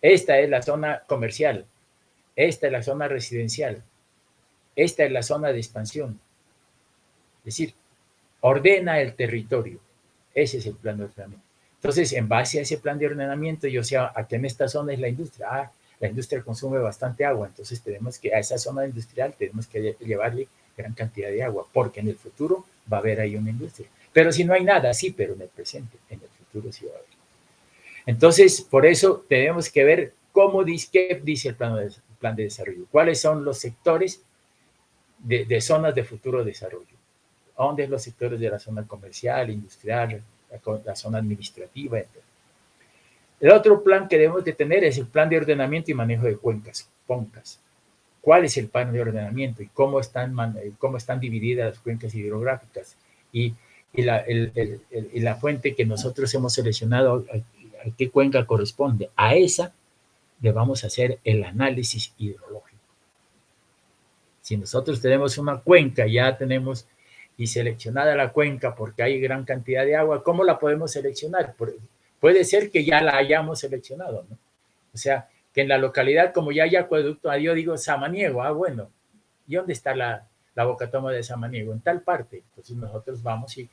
esta es la zona comercial, esta es la zona residencial, esta es la zona de expansión. Es decir, ordena el territorio. Ese es el plan de ordenamiento. Entonces, en base a ese plan de ordenamiento, yo sé aquí en esta zona es la industria. La industria consume bastante agua, entonces tenemos que a esa zona industrial tenemos que llevarle gran cantidad de agua, porque en el futuro va a haber ahí una industria. Pero si no hay nada, sí, pero en el presente, en el futuro sí va a haber. Entonces, por eso tenemos que ver qué dice el plan de desarrollo, cuáles son los sectores de zonas de futuro desarrollo. ¿Dónde los sectores de la zona comercial, industrial, la zona administrativa? Etc. El otro plan que debemos de tener es el plan de ordenamiento y manejo de cuencas, PONCAS. ¿Cuál es el plan de ordenamiento y cómo están divididas las cuencas hidrográficas? Y la fuente que nosotros hemos seleccionado, ¿a qué cuenca corresponde? A esa le vamos a hacer el análisis hidrológico. Si nosotros tenemos una cuenca, ya tenemos y seleccionada la cuenca porque hay gran cantidad de agua, ¿cómo la podemos seleccionar? Puede ser que ya la hayamos seleccionado, ¿no? O sea, que en la localidad, como ya hay acueducto, yo digo Samaniego, bueno, ¿y dónde está la bocatoma de Samaniego? En tal parte. Entonces nosotros vamos y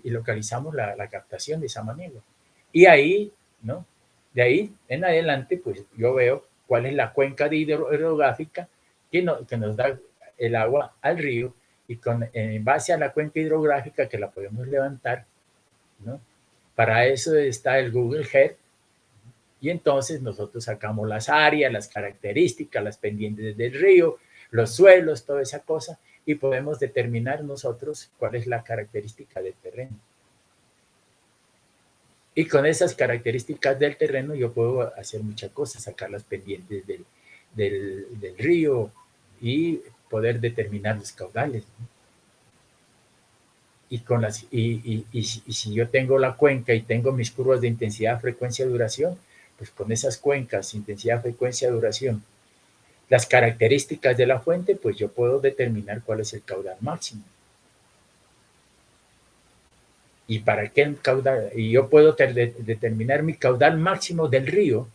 localizamos la captación de Samaniego. Y ahí, ¿no? De ahí en adelante, pues yo veo cuál es la cuenca hidrográfica que nos da el agua al río, y en base a la cuenca hidrográfica que la podemos levantar, ¿no? Para eso está el Google Earth, y entonces nosotros sacamos las áreas, las características, las pendientes del río, los suelos, toda esa cosa, y podemos determinar nosotros cuál es la característica del terreno. Y con esas características del terreno yo puedo hacer muchas cosas, sacar las pendientes del río y poder determinar los caudales, ¿no? Y si yo tengo la cuenca y tengo mis curvas de intensidad, frecuencia, duración, pues con esas cuencas, intensidad, frecuencia, duración, las características de la fuente, pues yo puedo determinar cuál es el caudal máximo. ¿Y para qué el caudal? Y yo puedo determinar mi caudal máximo del río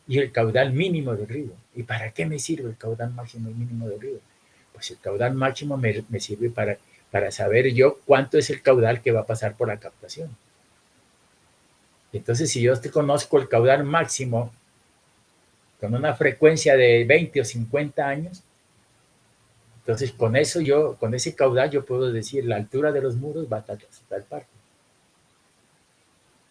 y el caudal mínimo del río. ¿Y para qué me sirve el caudal máximo y mínimo del río? Pues el caudal máximo me sirve para saber yo cuánto es el caudal que va a pasar por la captación. Entonces, si yo conozco el caudal máximo con una frecuencia de 20 o 50 años, entonces con ese caudal yo puedo decir la altura de los muros va a tal parte.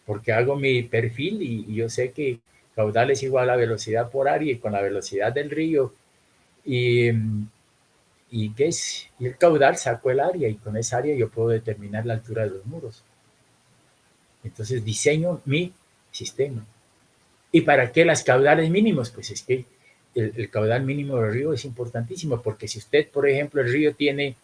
Porque hago mi perfil y yo sé que caudal es igual a velocidad por área, y con la velocidad del río y el caudal saco el área, y con esa área yo puedo determinar la altura de los muros. Entonces diseño mi sistema. ¿Y para qué las caudales mínimos? Pues es que el caudal mínimo del río es importantísimo, porque si usted, por ejemplo, el río tiene,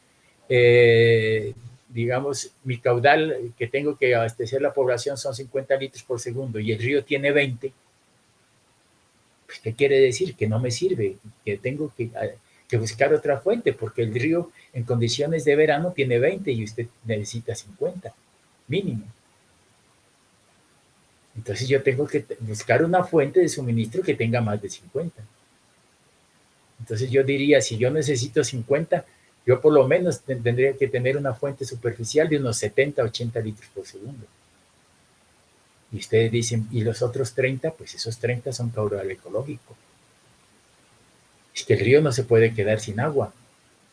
digamos, mi caudal que tengo que abastecer la población son 50 litros por segundo y el río tiene 20, pues ¿qué quiere decir? Que no me sirve, que tengo que buscar otra fuente, porque el río en condiciones de verano tiene 20 y usted necesita 50 mínimo. Entonces yo tengo que buscar una fuente de suministro que tenga más de 50. Entonces yo diría, si yo necesito 50, yo por lo menos tendría que tener una fuente superficial de unos 70, 80 litros por segundo. Y ustedes dicen, ¿y los otros 30? Pues esos 30 son caudal ecológico. Es que el río no se puede quedar sin agua.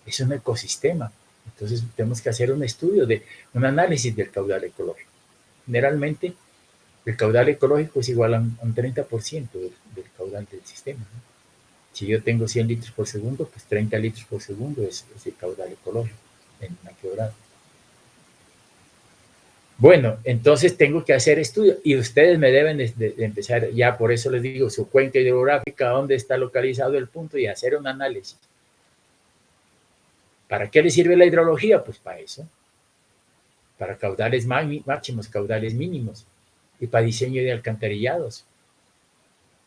Es un ecosistema. Entonces tenemos que hacer un análisis del caudal ecológico. Generalmente, el caudal ecológico es igual a un 30% del caudal del sistema, ¿no? Si yo tengo 100 litros por segundo, pues 30 litros por segundo es el caudal ecológico en una quebrada. Bueno, entonces tengo que hacer estudios y ustedes me deben de empezar, ya por eso les digo, su cuenca hidrográfica, dónde está localizado el punto, y hacer un análisis. ¿Para qué le sirve la hidrología? Pues para eso. Para caudales máximos, caudales mínimos, y para diseño de alcantarillados.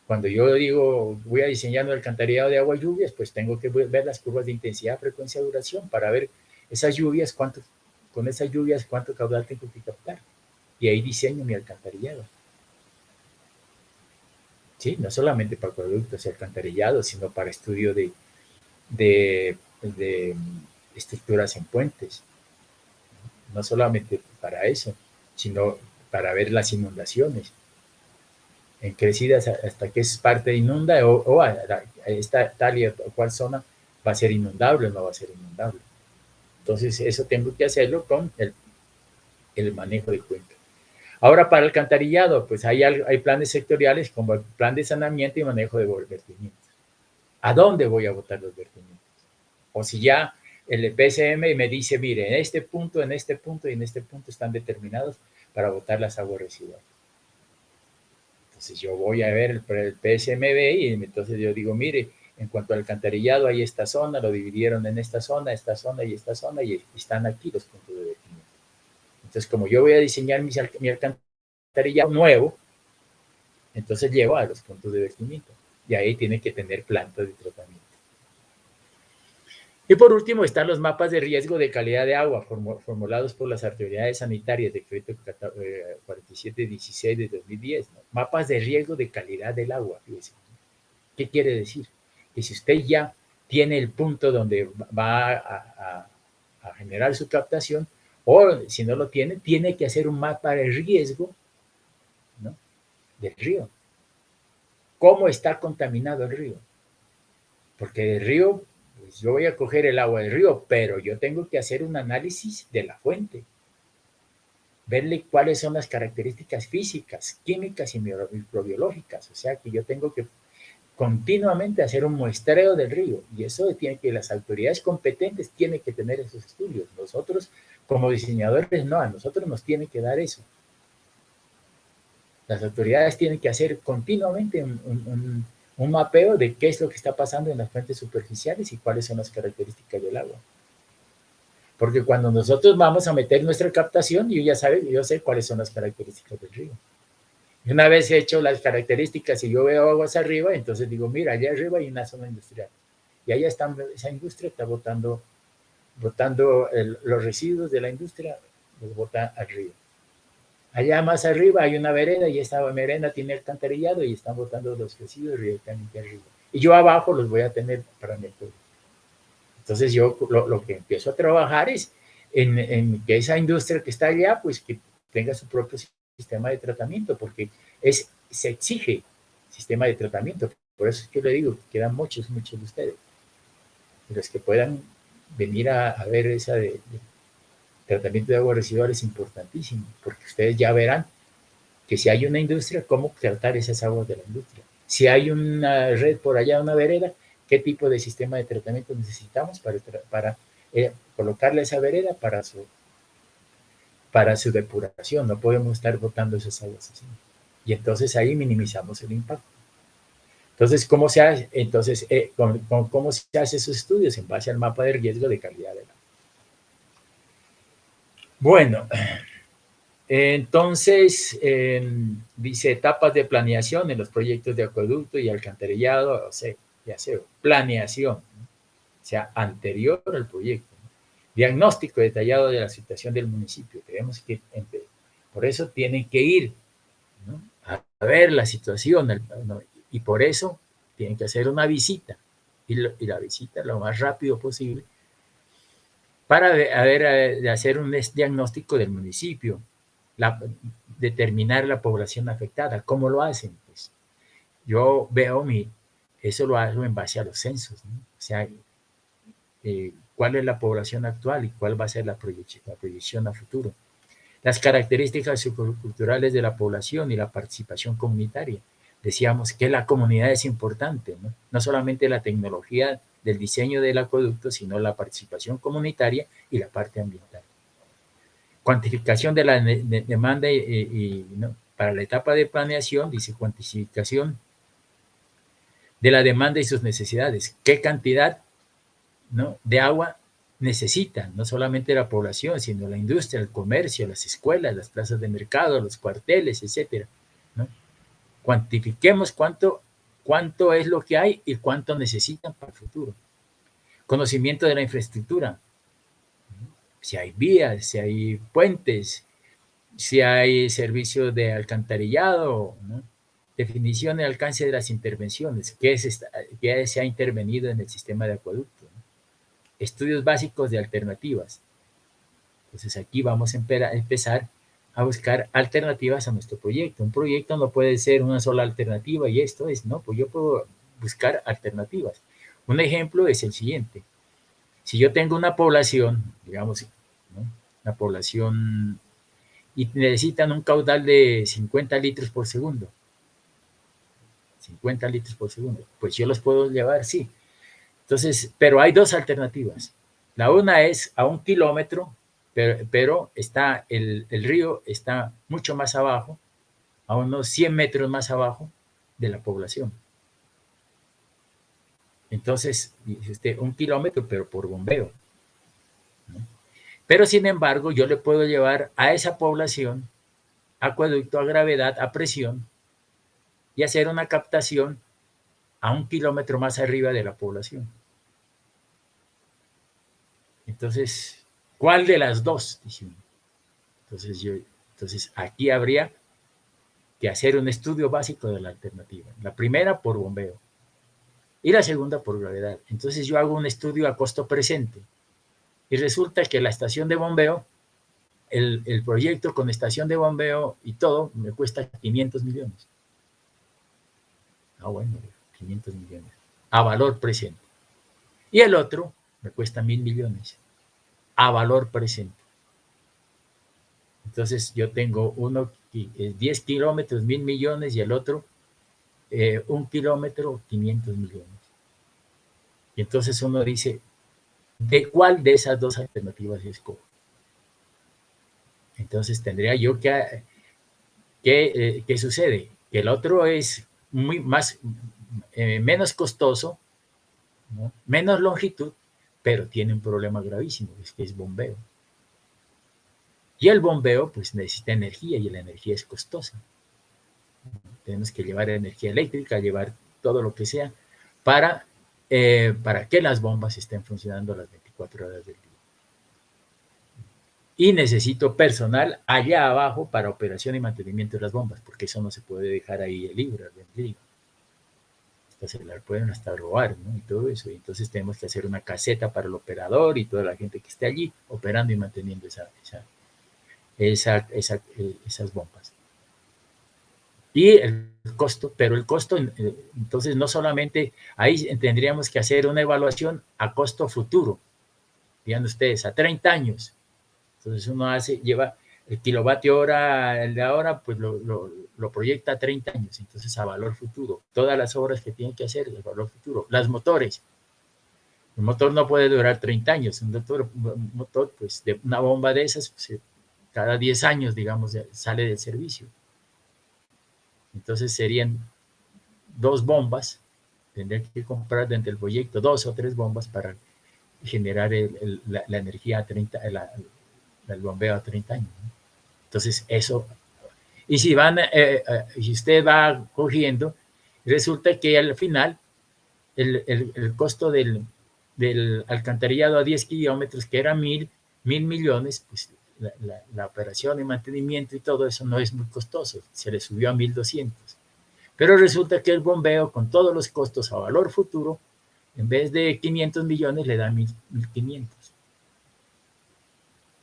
Cuando yo digo voy a diseñar un alcantarillado de agua lluvias, pues tengo que ver las curvas de intensidad, frecuencia, duración para ver esas lluvias, con esas lluvias cuánto caudal tengo que captar. Y ahí diseño mi alcantarillado. ¿Sí? No solamente para acueductos y alcantarillados, sino para estudio de estructuras en puentes. No solamente para eso, sino para ver las inundaciones. En crecidas hasta qué parte inunda o esta tal y cual zona va a ser inundable o no va a ser inundable. Entonces eso tengo que hacerlo con el manejo de cuenca. Ahora para el alcantarillado, pues hay planes sectoriales como el plan de saneamiento y manejo de vertimientos. ¿A dónde voy a botar los vertimientos? O si ya el PSM me dice, mire, en este punto y en este punto están determinados para botar las aguas residuales. Entonces yo voy a ver el PSMB y entonces yo digo, mire, en cuanto al alcantarillado hay esta zona, lo dividieron en esta zona y esta zona y están aquí los puntos de vertimiento. Entonces como yo voy a diseñar mi alcantarillado nuevo, entonces llevo a los puntos de vertimiento y ahí tiene que tener plantas de tratamiento. Y por último están los mapas de riesgo de calidad de agua formulados por las autoridades sanitarias, decreto 4716 de 2010, ¿no? Mapas de riesgo de calidad del agua, fíjese. ¿Qué quiere decir? Que si usted ya tiene el punto donde va a generar su captación, o si no lo tiene, tiene que hacer un mapa de riesgo, ¿no?, del río. ¿Cómo está contaminado el río? Porque el río, pues yo voy a coger el agua del río, pero yo tengo que hacer un análisis de la fuente, verle cuáles son las características físicas, químicas y microbiológicas. O sea que yo tengo que continuamente hacer un muestreo del río, y eso tiene que las autoridades competentes tienen que tener esos estudios. Nosotros como diseñadores no, a nosotros nos tiene que dar eso. Las autoridades tienen que hacer continuamente un mapeo de qué es lo que está pasando en las fuentes superficiales y cuáles son las características del agua. Porque cuando nosotros vamos a meter nuestra captación, yo sé cuáles son las características del río. Y una vez he hecho las características y yo veo aguas arriba, entonces digo, mira, allá arriba hay una zona industrial. Y allá esa industria está botando los residuos de la industria, los bota al río. Allá más arriba hay una vereda y esta vereda tiene alcantarillado y están botando los residuos directamente arriba. Y yo abajo los voy a tener para mi pueblo. Entonces yo lo que empiezo a trabajar es en que esa industria que está allá, pues que tenga su propio sistema de tratamiento, porque se exige sistema de tratamiento. Por eso es que le digo, quedan muchos de ustedes. Los que puedan venir a ver esa de tratamiento de aguas residuales es importantísimo, porque ustedes ya verán que si hay una industria, cómo tratar esas aguas de la industria. Si hay una red por allá, una vereda, qué tipo de sistema de tratamiento necesitamos para colocarle esa vereda para su depuración. No podemos estar botando esas aguas así. Y entonces ahí minimizamos el impacto. Entonces, ¿cómo se hace? ¿Cómo se hace esos estudios? En base al mapa de riesgo de calidad del agua. Bueno, entonces, dice etapas de planeación en los proyectos de acueducto y alcantarillado, o sea, planeación, ¿no? O sea, anterior al proyecto, ¿no? Diagnóstico detallado de la situación del municipio. Tenemos que, por eso tienen que ir, ¿no?, a ver la situación, ¿no?, y por eso tienen que hacer una visita, y la visita lo más rápido posible, para hacer un diagnóstico del municipio, determinar la población afectada. ¿Cómo lo hacen? Pues yo veo eso lo hago en base a los censos, ¿no? O sea, cuál es la población actual y cuál va a ser la proyección a futuro. Las características socioculturales de la población y la participación comunitaria. Decíamos que la comunidad es importante, ¿no? No solamente la tecnología del diseño del acueducto, sino la participación comunitaria y la parte ambiental. Cuantificación de la demanda ¿no?, para la etapa de planeación, dice cuantificación de la demanda y sus necesidades. ¿Qué cantidad, ¿no?, de agua necesitan? No solamente la población, sino la industria, el comercio, las escuelas, las plazas de mercado, los cuarteles, etcétera, ¿no? Cuantifiquemos cuánto cuánto es lo que hay y cuánto necesitan para el futuro. Conocimiento de la infraestructura, si hay vías, si hay puentes, si hay servicios de alcantarillado, ¿no? Definición y alcance de las intervenciones, qué se ha intervenido en el sistema de acueducto, ¿no? Estudios básicos de alternativas. Entonces aquí vamos a empezar a buscar alternativas a nuestro proyecto. Un proyecto no puede ser una sola alternativa y esto es, no, pues yo puedo buscar alternativas. Un ejemplo es el siguiente. Si yo tengo una población, digamos, ¿no? Una población y necesitan un caudal de 50 litros por segundo. 50 litros por segundo. Pues yo los puedo llevar, sí. Entonces, pero hay dos alternativas. La una es a 1 kilómetro, pero está el río está mucho más abajo, a unos 100 metros más abajo de la población. Entonces, dice 1 kilómetro, pero por bombeo, ¿no? Pero sin embargo, yo le puedo llevar a esa población acueducto a gravedad, a presión, y hacer una captación a 1 kilómetro más arriba de la población. Entonces, ¿cuál de las dos? Entonces, aquí habría que hacer un estudio básico de la alternativa. La primera por bombeo y la segunda por gravedad. Entonces yo hago un estudio a costo presente y resulta que la estación de bombeo, el proyecto con estación de bombeo y todo, me cuesta 500 millones. Ah, bueno, 500 millones. A valor presente. Y el otro me cuesta 1.000 millones. A valor presente. Entonces yo tengo uno 10 kilómetros, 1.000 millones y el otro 1 kilómetro, 500 millones. Y entonces uno dice, ¿de cuál de esas dos alternativas escojo? Entonces tendría yo que ¿qué sucede? Que el otro es menos costoso, ¿no? Menos longitud, pero tiene un problema gravísimo, que es bombeo. Y el bombeo pues necesita energía y la energía es costosa. Tenemos que llevar energía eléctrica, llevar todo lo que sea para que las bombas estén funcionando las 24 horas del día. Y necesito personal allá abajo para operación y mantenimiento de las bombas, porque eso no se puede dejar ahí libre. Hasta se la pueden hasta robar, ¿no? Y todo eso. Y entonces tenemos que hacer una caseta para el operador y toda la gente que esté allí operando y manteniendo esas bombas. Y el costo, pero el costo, entonces no solamente, ahí tendríamos que hacer una evaluación a costo futuro, vean ustedes, a 30 años. Entonces uno lleva el kilovatio hora, el de ahora, pues lo proyecta a 30 años, entonces a valor futuro. Todas las obras que tiene que hacer, el valor futuro. Las motores. El motor no puede durar 30 años. Un motor, pues, de una bomba de esas, pues, cada 10 años, digamos, sale del servicio. Entonces serían 2 bombas, tendría que comprar dentro del proyecto 2 o 3 bombas para generar la energía a 30, el bombeo a 30 años, ¿no? Entonces eso, y si usted va cogiendo, resulta que al final el costo del alcantarillado a 10 kilómetros, que era 1.000 millones, pues la operación y mantenimiento y todo eso no es muy costoso, se le subió a 1.200. Pero resulta que el bombeo, con todos los costos a valor futuro, en vez de 500 millones, le da 1.500.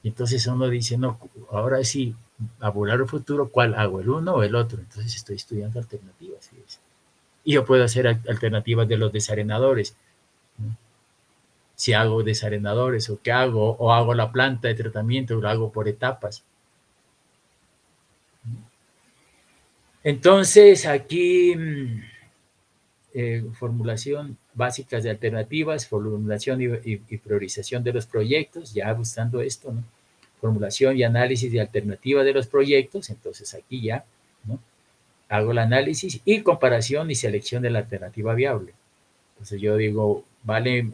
Y entonces uno dice, no, ahora sí, a valor futuro, ¿cuál hago? ¿El uno o el otro? Entonces estoy estudiando alternativas. ¿Sí? Y yo puedo hacer alternativas de los desarenadores, ¿no? Si hago desarenadores o qué hago, o hago la planta de tratamiento, lo hago por etapas. Entonces aquí formulación básicas de alternativas, formulación y priorización de los proyectos, ya buscando esto, ¿no? Formulación y análisis de alternativa de los proyectos, entonces aquí ya, ¿no? Hago el análisis y comparación y selección de la alternativa viable. Entonces yo digo, vale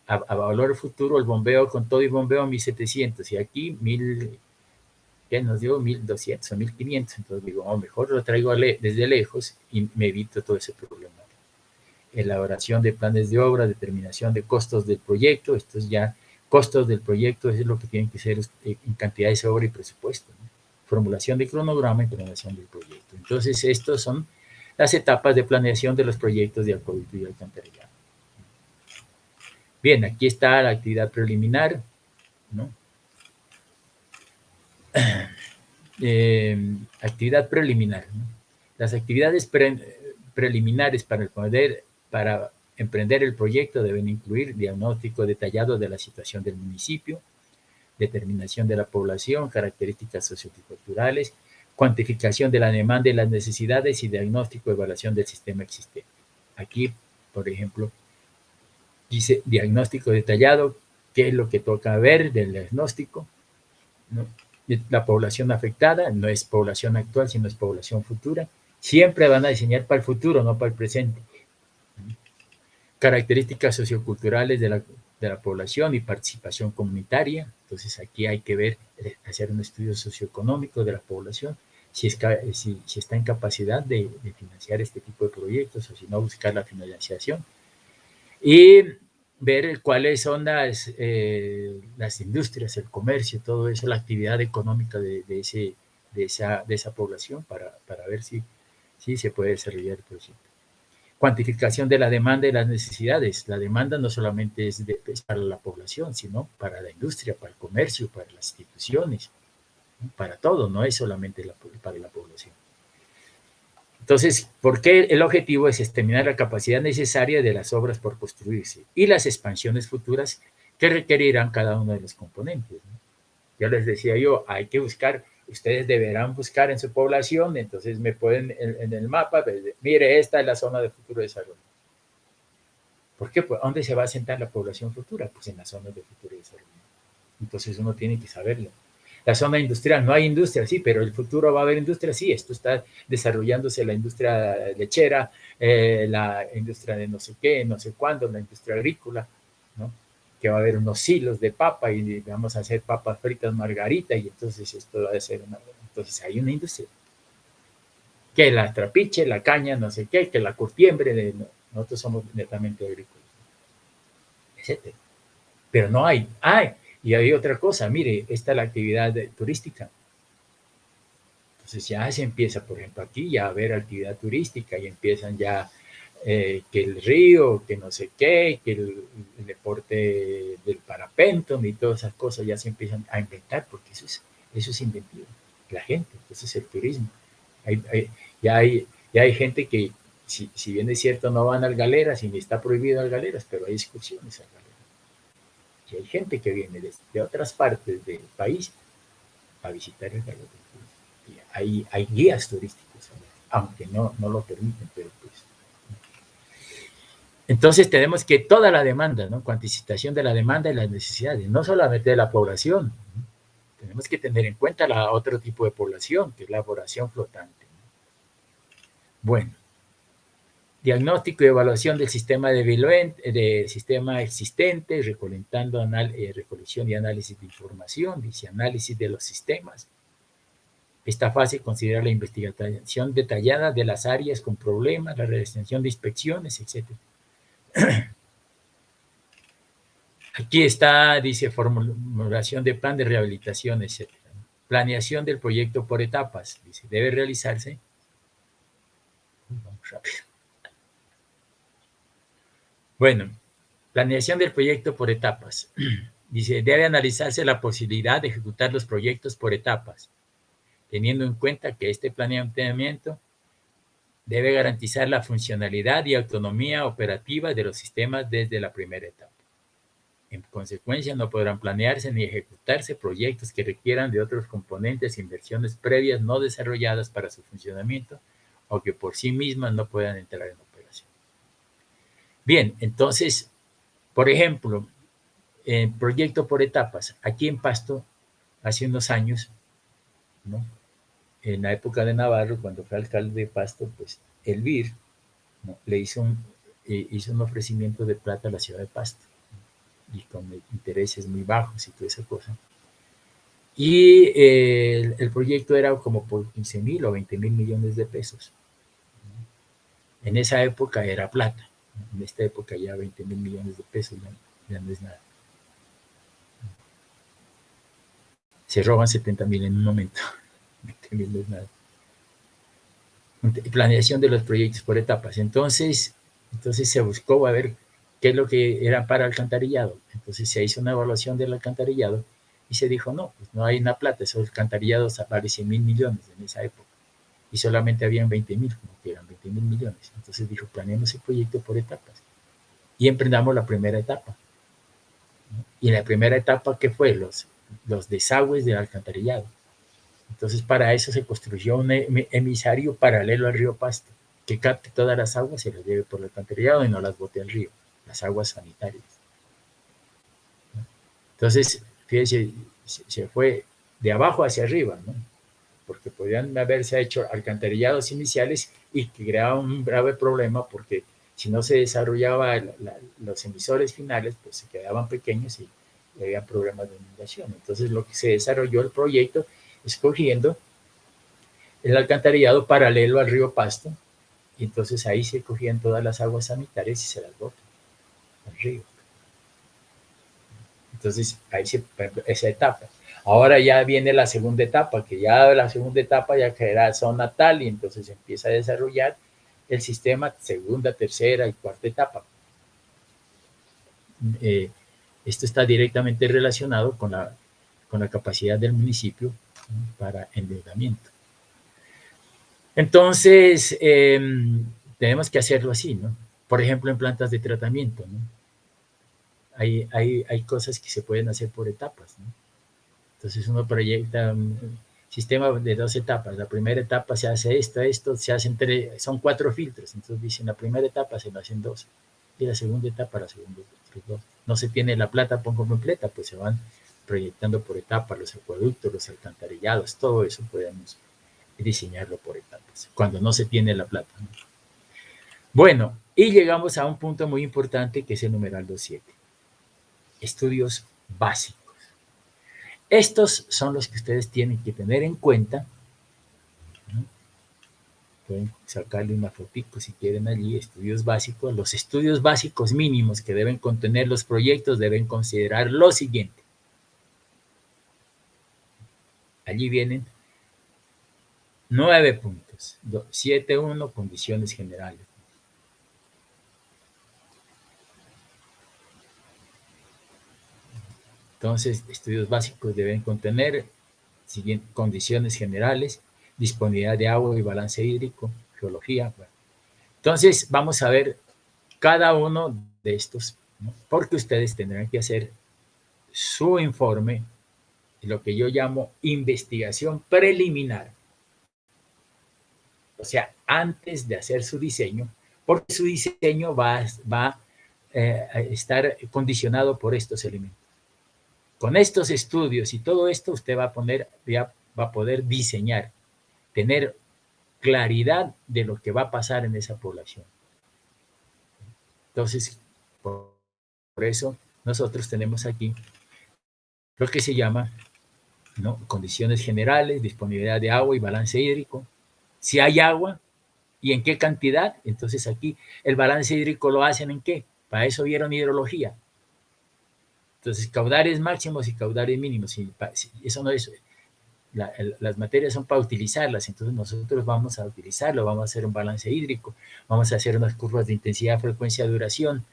a valor futuro el bombeo con todo y bombeo 1.700 y aquí 1.000, ¿qué nos dio? 1.200 o 1.500. Entonces digo, mejor lo traigo desde lejos y me evito todo ese problema. elaboración de planes de obra, determinación de costos del proyecto. Esto es ya costos del proyecto, es lo que tienen que ser en cantidades de obra y presupuesto, ¿no? Formulación de cronograma y planeación del proyecto. Entonces, estos son las etapas de planeación de los proyectos de acueducto y alcantarillado. Bien, aquí está la actividad preliminar, ¿no? Actividad preliminar, ¿no? Las actividades preliminares para emprender el proyecto deben incluir diagnóstico detallado de la situación del municipio, determinación de la población, características socioculturales, cuantificación de la demanda y las necesidades y diagnóstico, evaluación del sistema existente. Aquí, por ejemplo, dice diagnóstico detallado, qué es lo que toca ver del diagnóstico, ¿no? La población afectada no es población actual, sino es población futura. Siempre van a diseñar para el futuro, no para el presente. Características socioculturales de la población y participación comunitaria. Entonces aquí hay que ver, hacer un estudio socioeconómico de la población, si está en capacidad de financiar este tipo de proyectos, o si no, buscar la financiación. Y ver cuáles son las industrias, el comercio, todo eso, la actividad económica de esa población para ver si se puede desarrollar el proyecto. Cuantificación de la demanda y las necesidades. La demanda no solamente es para la población, sino para la industria, para el comercio, para las instituciones, ¿no? Para todo, no es solamente para la población. Entonces, ¿por qué el objetivo es determinar la capacidad necesaria de las obras por construirse y las expansiones futuras que requerirán cada uno de los componentes, ¿no? Ya les decía yo, hay que buscar, ustedes deberán buscar en su población, entonces me pueden en el mapa, mire, esta es la zona de futuro desarrollo. ¿Por qué? Pues, ¿dónde se va a sentar la población futura? Pues en las zonas de futuro desarrollo. Entonces uno tiene que saberlo. La zona industrial, no hay industria, sí, pero el futuro va a haber industria, sí, esto está desarrollándose la industria lechera, la industria de no sé qué, no sé cuándo, la industria agrícola, ¿no? Que va a haber unos silos de papa y vamos a hacer papas fritas margarita y entonces esto va a ser entonces hay una industria. Que la trapiche, la caña, no sé qué, que la curtiembre, nosotros somos netamente agrícolas, etc. Pero no hay, y hay otra cosa, mire, esta es la actividad turística. Entonces ya se empieza, por ejemplo, aquí ya a haber actividad turística y empiezan ya que el río, que no sé qué, que el deporte del parapento y todas esas cosas ya se empiezan a inventar, porque eso es inventivo, la gente, eso es el turismo. Ya hay gente que, si bien es cierto, no van al Galeras y ni está prohibido al Galeras, pero hay excursiones al Galeras. Y hay gente que viene de otras partes del país a visitar el Galeras. Hay guías turísticos, aunque no lo permiten, pero pues. Entonces tenemos que toda la demanda, ¿no? Cuantificación de la demanda y las necesidades, no solamente de la población, ¿no? Tenemos que tener en cuenta otro tipo de población, que es la población flotante, ¿no? Bueno, diagnóstico y evaluación del sistema sistema existente, recolección y análisis de información, dice análisis de los sistemas. Esta fase considera la investigación detallada de las áreas con problemas, la realización de inspecciones, etc. Aquí está, dice, formulación de plan de rehabilitación, etc. Planeación del proyecto por etapas, dice, debe realizarse. Vamos rápido. Bueno, planeación del proyecto por etapas. Dice, debe analizarse la posibilidad de ejecutar los proyectos por etapas, teniendo en cuenta que este planeamiento debe garantizar la funcionalidad y autonomía operativa de los sistemas desde la primera etapa. En consecuencia, no podrán planearse ni ejecutarse proyectos que requieran de otros componentes e inversiones previas no desarrolladas para su funcionamiento o que por sí mismas no puedan entrar en operación. Bien, entonces, por ejemplo, proyecto por etapas. Aquí en Pasto, hace unos años, ¿no? En la época de Navarro, cuando fue alcalde de Pasto, pues el BIR, ¿no? Le hizo un ofrecimiento de plata a la ciudad de Pasto, ¿no? Y con intereses muy bajos y toda esa cosa. Y el proyecto era como por 15,000 o 20,000 millones de pesos. En esa época era plata, En esta época ya 20.000 millones de pesos ya no es nada. Se roban 70.000 en un momento. 20.000 no es nada. Planeación de los proyectos por etapas. Entonces se buscó a ver qué es lo que era para alcantarillado. Entonces se hizo una evaluación del alcantarillado y se dijo, no, pues no hay una plata, eso alcantarillado vale 100.000 millones en esa época. Y solamente habían 20.000, como que eran 20.000 millones. Entonces dijo, planeemos el proyecto por etapas. Y emprendamos la primera etapa. Y la primera etapa, ¿qué fue? Los desagües del alcantarillado. Entonces, para eso se construyó un emisario paralelo al río Pasto, que capte todas las aguas y las lleve por el alcantarillado y no las bote al río, las aguas sanitarias. Entonces, fíjense, se fue de abajo hacia arriba, ¿no? Porque podían haberse hecho alcantarillados iniciales y que creaban un grave problema porque si no se desarrollaba los emisores finales, pues se quedaban pequeños y había problemas de inundación. Entonces, lo que se desarrolló el proyecto escogiendo el alcantarillado paralelo al río Pasto, y entonces ahí se cogían todas las aguas sanitarias y se las botan al río. Entonces, ahí esa etapa. Ahora ya viene la segunda etapa, que ya la segunda etapa ya quedará zona tal, y entonces se empieza a desarrollar el sistema segunda, tercera y cuarta etapa. Esto está directamente relacionado con la capacidad del municipio para endeudamiento. Entonces, tenemos que hacerlo así, ¿no? Por ejemplo, en plantas de tratamiento, ¿no? Hay cosas que se pueden hacer por etapas, ¿no? Entonces uno proyecta un sistema de 2 etapas. La primera etapa se hace esto, se hacen son 4 filtros. Entonces dicen, la primera etapa se lo hacen 2. Y la segunda etapa, la segunda, otros 2. No se tiene la plata completa, pues se van proyectando por etapas, los acueductos, los alcantarillados, todo eso podemos diseñarlo por etapas, cuando no se tiene la plata, ¿no? Bueno, y llegamos a un punto muy importante que es el numeral 2.7. Estudios básicos. Estos son los que ustedes tienen que tener en cuenta, ¿no? Pueden sacarle una fotico si quieren allí, estudios básicos. Los estudios básicos mínimos que deben contener los proyectos deben considerar lo siguiente. Allí vienen 9 puntos. 7.1, condiciones generales. Entonces, estudios básicos deben contener condiciones generales, disponibilidad de agua y balance hídrico, geología. Bueno. Entonces, vamos a ver cada uno de estos, ¿no? Porque ustedes tendrán que hacer su informe, lo que yo llamo investigación preliminar. O sea, antes de hacer su diseño, porque su diseño va a estar condicionado por estos elementos. Con estos estudios y todo esto, usted va a poder diseñar, tener claridad de lo que va a pasar en esa población. Entonces, por eso nosotros tenemos aquí lo que se llama, ¿no?, condiciones generales, disponibilidad de agua y balance hídrico. Si hay agua y en qué cantidad, entonces aquí el balance hídrico lo hacen en qué. Para eso vieron hidrología. Entonces, caudales máximos y caudales mínimos. Eso no es, las materias son para utilizarlas, entonces nosotros vamos a utilizarlo, vamos a hacer un balance hídrico, vamos a hacer unas curvas de intensidad, frecuencia, duración.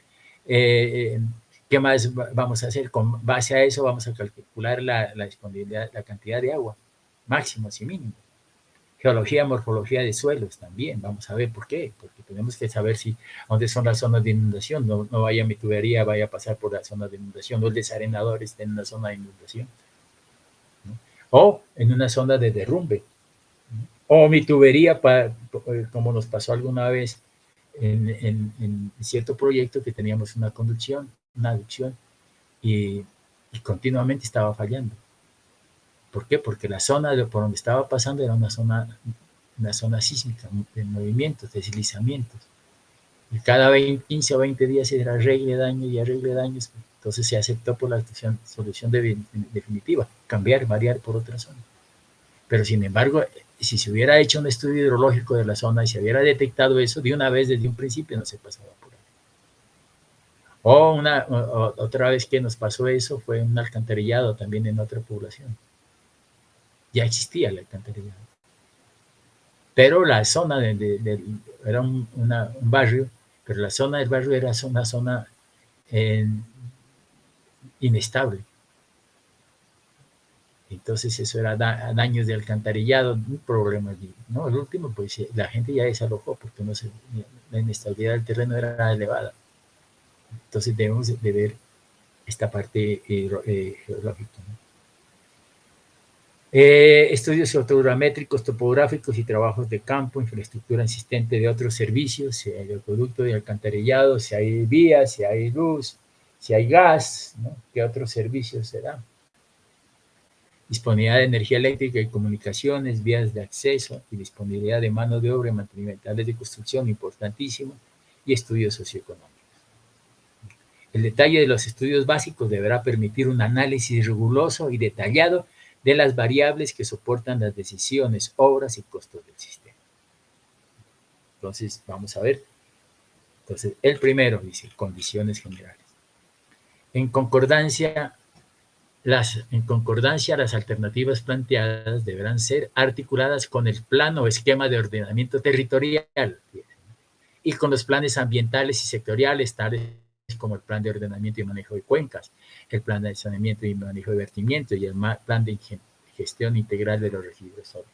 ¿Qué más vamos a hacer? Con base a eso vamos a calcular la disponibilidad, la cantidad de agua, máximos y mínimos. Geología, morfología de suelos también, vamos a ver por qué, porque tenemos que saber dónde son las zonas de inundación, no vaya mi tubería, vaya a pasar por la zona de inundación, no el desarenador esté en una zona de inundación, ¿no? O en una zona de derrumbe, ¿no? O mi tubería, como nos pasó alguna vez en cierto proyecto que teníamos una conducción, una aducción, y continuamente estaba fallando. ¿Por qué? Porque la zona por donde estaba pasando era una zona sísmica, de movimientos, deslizamientos. Y cada 15 o 20 días se arregle daños y arregle daños. Entonces se aceptó por la solución definitiva, cambiar, variar por otra zona. Pero sin embargo, si se hubiera hecho un estudio hidrológico de la zona y se hubiera detectado eso, de una vez desde un principio no se pasaba por ahí. Otra vez que nos pasó eso fue un alcantarillado también en otra población. Ya existía el alcantarillado. Pero la zona era un barrio, pero la zona del barrio era una zona inestable. Entonces eso era daños de alcantarillado, un problema allí, ¿no? El último, pues la gente ya desalojó porque la inestabilidad del terreno era elevada. Entonces debemos de ver esta parte geológica, ¿no? Estudios ortogramétricos, topográficos y trabajos de campo, infraestructura existente de otros servicios, si hay acueducto y alcantarillado, si hay vías, si hay luz, si hay gas, ¿no? ¿Qué otros servicios se dan? Disponibilidad de energía eléctrica y comunicaciones, vías de acceso y disponibilidad de mano de obra y materiales de construcción, importantísimo, y estudios socioeconómicos. El detalle de los estudios básicos deberá permitir un análisis riguroso y detallado de las variables que soportan las decisiones, obras y costos del sistema. Entonces, vamos a ver. Entonces, el primero dice condiciones generales. En concordancia, las alternativas planteadas deberán ser articuladas con el plan o esquema de ordenamiento territorial y con los planes ambientales y sectoriales, tales como el plan de ordenamiento y manejo de cuencas, el plan de saneamiento y manejo de vertimiento y el plan de gestión integral de los residuos sólidos.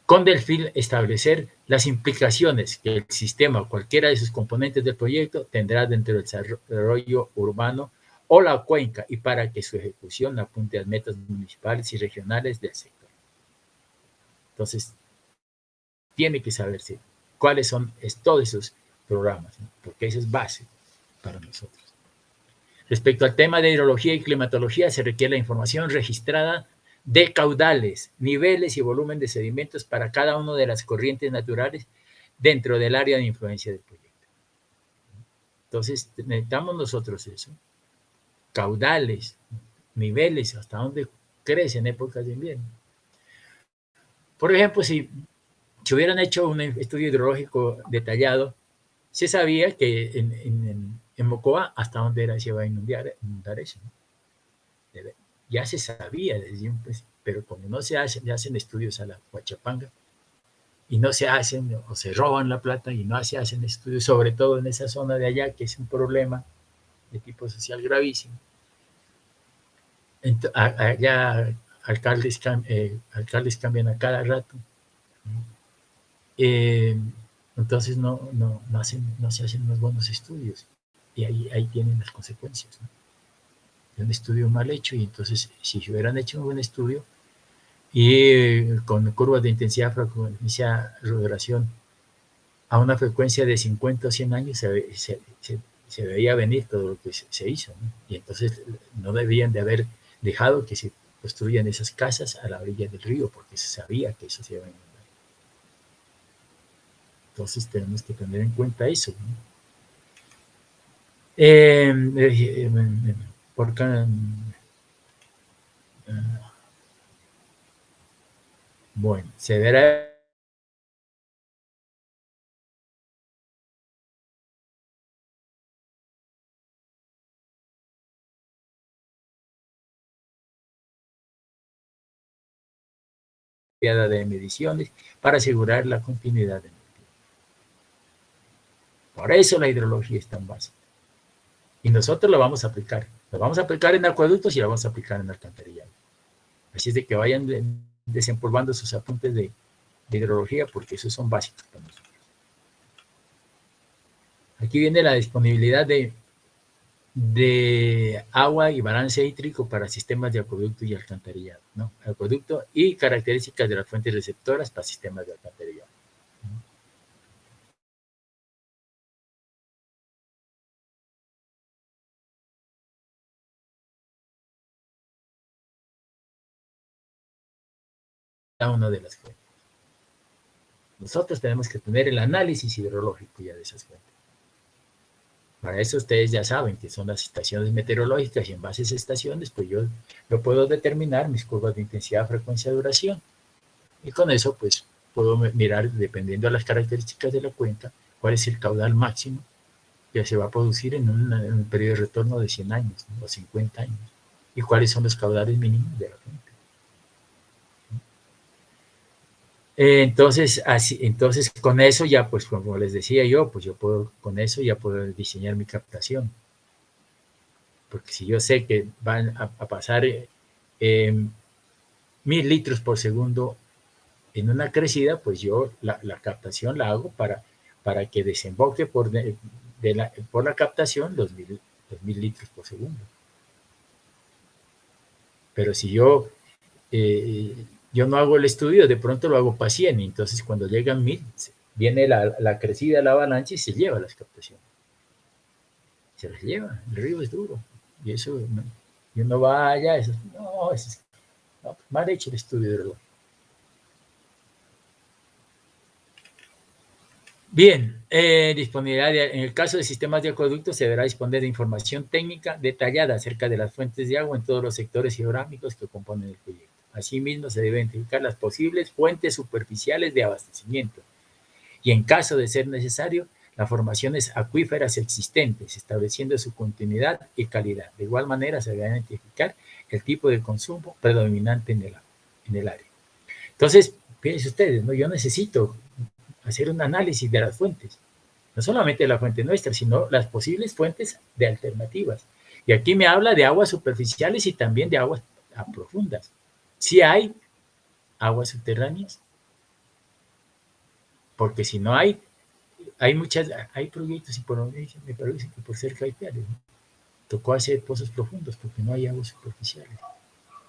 Con el fin de establecer las implicaciones que el sistema o cualquiera de sus componentes del proyecto tendrá dentro del desarrollo urbano o la cuenca y para que su ejecución apunte a metas municipales y regionales del sector. Entonces, tiene que saberse cuáles son todos esos programas, ¿no? Porque eso es base para nosotros. Respecto al tema de hidrología y climatología, se requiere la información registrada de caudales, niveles y volumen de sedimentos para cada una de las corrientes naturales dentro del área de influencia del proyecto. Entonces, necesitamos nosotros eso. Caudales, niveles, hasta dónde crece en épocas de invierno. Por ejemplo, si hubieran hecho un estudio hidrológico detallado, se sabía que en Mocoa hasta dónde se iba a inundar eso, ¿no? Ya se sabía desde un principio, pero como no se hacen estudios a la Huachapanga y no se hacen o se roban la plata y no se hacen estudios, sobre todo en esa zona de allá, que es un problema de tipo social gravísimo. Allá alcaldes cambian a cada rato. Entonces no se hacen unos buenos estudios y ahí tienen las consecuencias, ¿no? Un estudio mal hecho y entonces si hubieran hecho un buen estudio y con curvas de intensidad, frecuencia, duración a una frecuencia de 50 o 100 años se veía venir todo lo que se hizo, ¿no? Y entonces no debían de haber dejado que se construyan esas casas a la orilla del río porque se sabía que eso se iba a inundar. Entonces tenemos que tener en cuenta eso, ¿no? Bueno, se verá de mediciones para asegurar la continuidad del tiempo. Por eso la hidrología es tan básica. Y nosotros lo vamos a aplicar. Lo vamos a aplicar en acueductos y lo vamos a aplicar en alcantarillado. Así es de que vayan desempolvando sus apuntes de hidrología porque esos son básicos para nosotros. Aquí viene la disponibilidad de agua y balance hídrico para sistemas de acueducto y alcantarillado, ¿no? Acueducto y características de las fuentes receptoras para sistemas de alcantarillado. Cada una de las fuentes. Nosotros tenemos que tener el análisis hidrológico ya de esas fuentes. Para eso ustedes ya saben que son las estaciones meteorológicas y en base a esas estaciones, pues yo puedo determinar mis curvas de intensidad, frecuencia, duración. Y con eso, pues puedo mirar, dependiendo de las características de la cuenca, cuál es el caudal máximo que se va a producir en un periodo de retorno de 100 años, ¿no? O 50 años. ¿Y cuáles son los caudales mínimos de la fuente? Entonces, con eso ya, pues como les decía yo, pues yo puedo, con eso ya puedo diseñar mi captación. Porque si yo sé que van a pasar 1000 litros por segundo en una crecida, pues yo la captación la hago para que desemboque por la captación los mil litros por segundo. Pero si yo no hago el estudio, de pronto lo hago para 100, y entonces cuando llegan 1000, viene la crecida, la avalancha y se lleva las captaciones. Se las lleva, el río es duro. Y eso, ¿no? Y uno va allá, no, mal hecho el estudio de verdad. Bien, disponibilidad. En el caso de sistemas de acueductos, se deberá disponer de información técnica detallada acerca de las fuentes de agua en todos los sectores geográficos que componen el proyecto. Asimismo, se deben identificar las posibles fuentes superficiales de abastecimiento y, en caso de ser necesario, las formaciones acuíferas existentes, estableciendo su continuidad y calidad. De igual manera, se debe identificar el tipo de consumo predominante en el área. Entonces, fíjense ustedes, ¿no? Yo necesito hacer un análisis de las fuentes, no solamente de la fuente nuestra, sino las posibles fuentes de alternativas. Y aquí me habla de aguas superficiales y también de aguas profundas. Si hay aguas subterráneas, porque si no hay proyectos y me parece que por cerca hay piales, ¿no? Tocó hacer pozos profundos porque no hay aguas superficiales.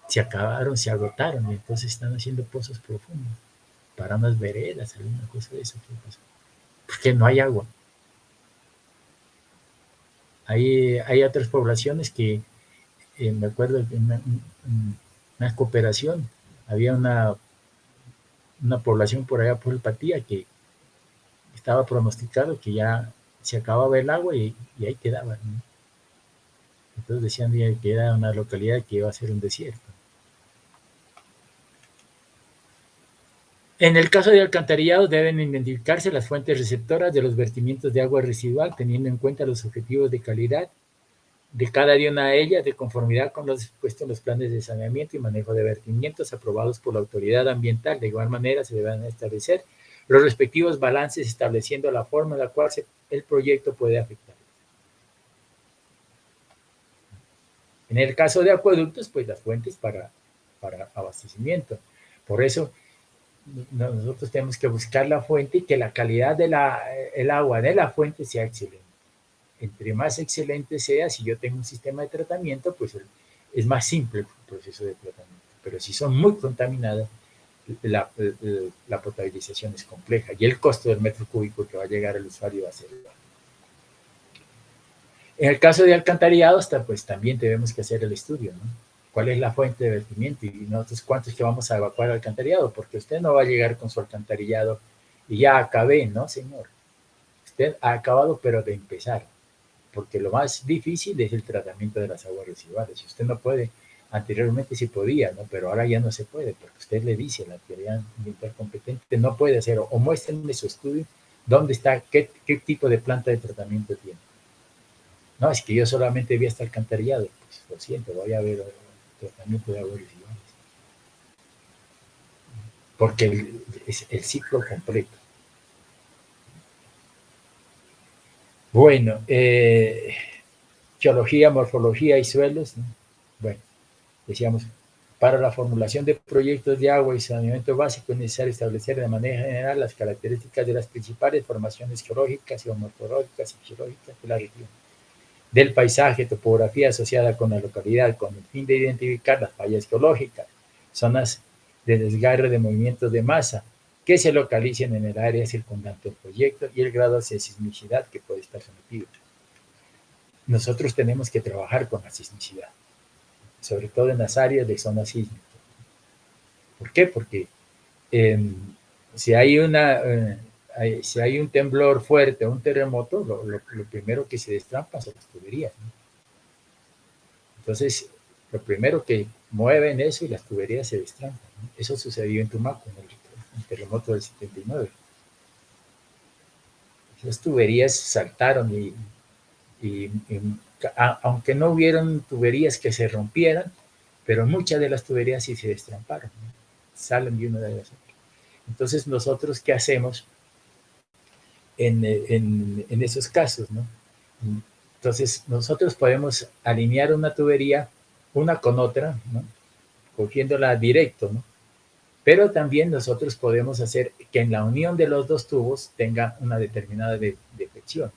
Se acabaron, se agotaron y entonces están haciendo pozos profundos para unas veredas, alguna cosa de eso. Porque no hay agua. Hay otras poblaciones que, me acuerdo que en una cooperación, había una población por allá por el Patía que estaba pronosticado que ya se acababa el agua y ahí quedaba, ¿no? Entonces decían que era una localidad que iba a ser un desierto. En el caso de alcantarillado, deben identificarse las fuentes receptoras de los vertimientos de agua residual, teniendo en cuenta los objetivos de calidad de cada una de ellas, de conformidad con los expuestos en los planes de saneamiento y manejo de vertimientos aprobados por la autoridad ambiental. De igual manera, se deben establecer los respectivos balances, estableciendo la forma en la cual el proyecto puede afectar. En el caso de acueductos, pues las fuentes para abastecimiento. Por eso, nosotros tenemos que buscar la fuente y que la calidad del agua de la fuente sea excelente. Entre más excelente sea, si yo tengo un sistema de tratamiento, pues es más simple el proceso de tratamiento. Pero si son muy contaminadas, la potabilización es compleja y el costo del metro cúbico que va a llegar al usuario va a ser bajo. En el caso de alcantarillado, pues también tenemos que hacer el estudio, ¿no? ¿Cuál es la fuente de vertimiento? Y nosotros cuántos que vamos a evacuar al alcantarillado, porque usted no va a llegar con su alcantarillado y ya acabé, ¿no, señor? Usted ha acabado, pero de empezar, porque lo más difícil es el tratamiento de las aguas residuales. Si usted no puede, anteriormente sí podía, ¿no? Pero ahora ya no se puede, porque usted le dice a la autoridad ambiental competente, no puede hacer, o muéstrenme su estudio, dónde está, qué tipo de planta de tratamiento tiene. No, es que yo solamente vi hasta alcantarillado, pues lo siento, voy a ver tratamiento de aguas residuales. Porque es el ciclo completo. Bueno, geología, morfología y suelos, ¿no? Bueno, decíamos, para la formulación de proyectos de agua y saneamiento básico es necesario establecer de manera general las características de las principales formaciones geológicas, geomorfológicas y geológicas de la región, del paisaje, topografía asociada con la localidad, con el fin de identificar las fallas geológicas, zonas de desgarre de movimientos de masa que se localicen en el área circundante al proyecto y el grado de sismicidad que puede estar sometido. Nosotros tenemos que trabajar con la sismicidad, sobre todo en las áreas de zona sísmica. ¿Por qué? Porque si hay un temblor fuerte o un terremoto, lo primero que se destrampa son las tuberías, ¿no? Entonces, lo primero que mueven eso y las tuberías se destrampan, ¿no? Eso sucedió en Tumaco, en el terremoto del 79. Esas tuberías saltaron y Aunque no hubieron tuberías que se rompieran, pero muchas de las tuberías sí se destramparon, ¿no? Salen de una de las otras. Entonces, nosotros, ¿qué hacemos en esos casos, ¿no? Entonces, nosotros podemos alinear una tubería una con otra, ¿no? Cogiéndola directo, ¿no? Pero también nosotros podemos hacer que en la unión de los dos tubos tenga una determinada deflexión.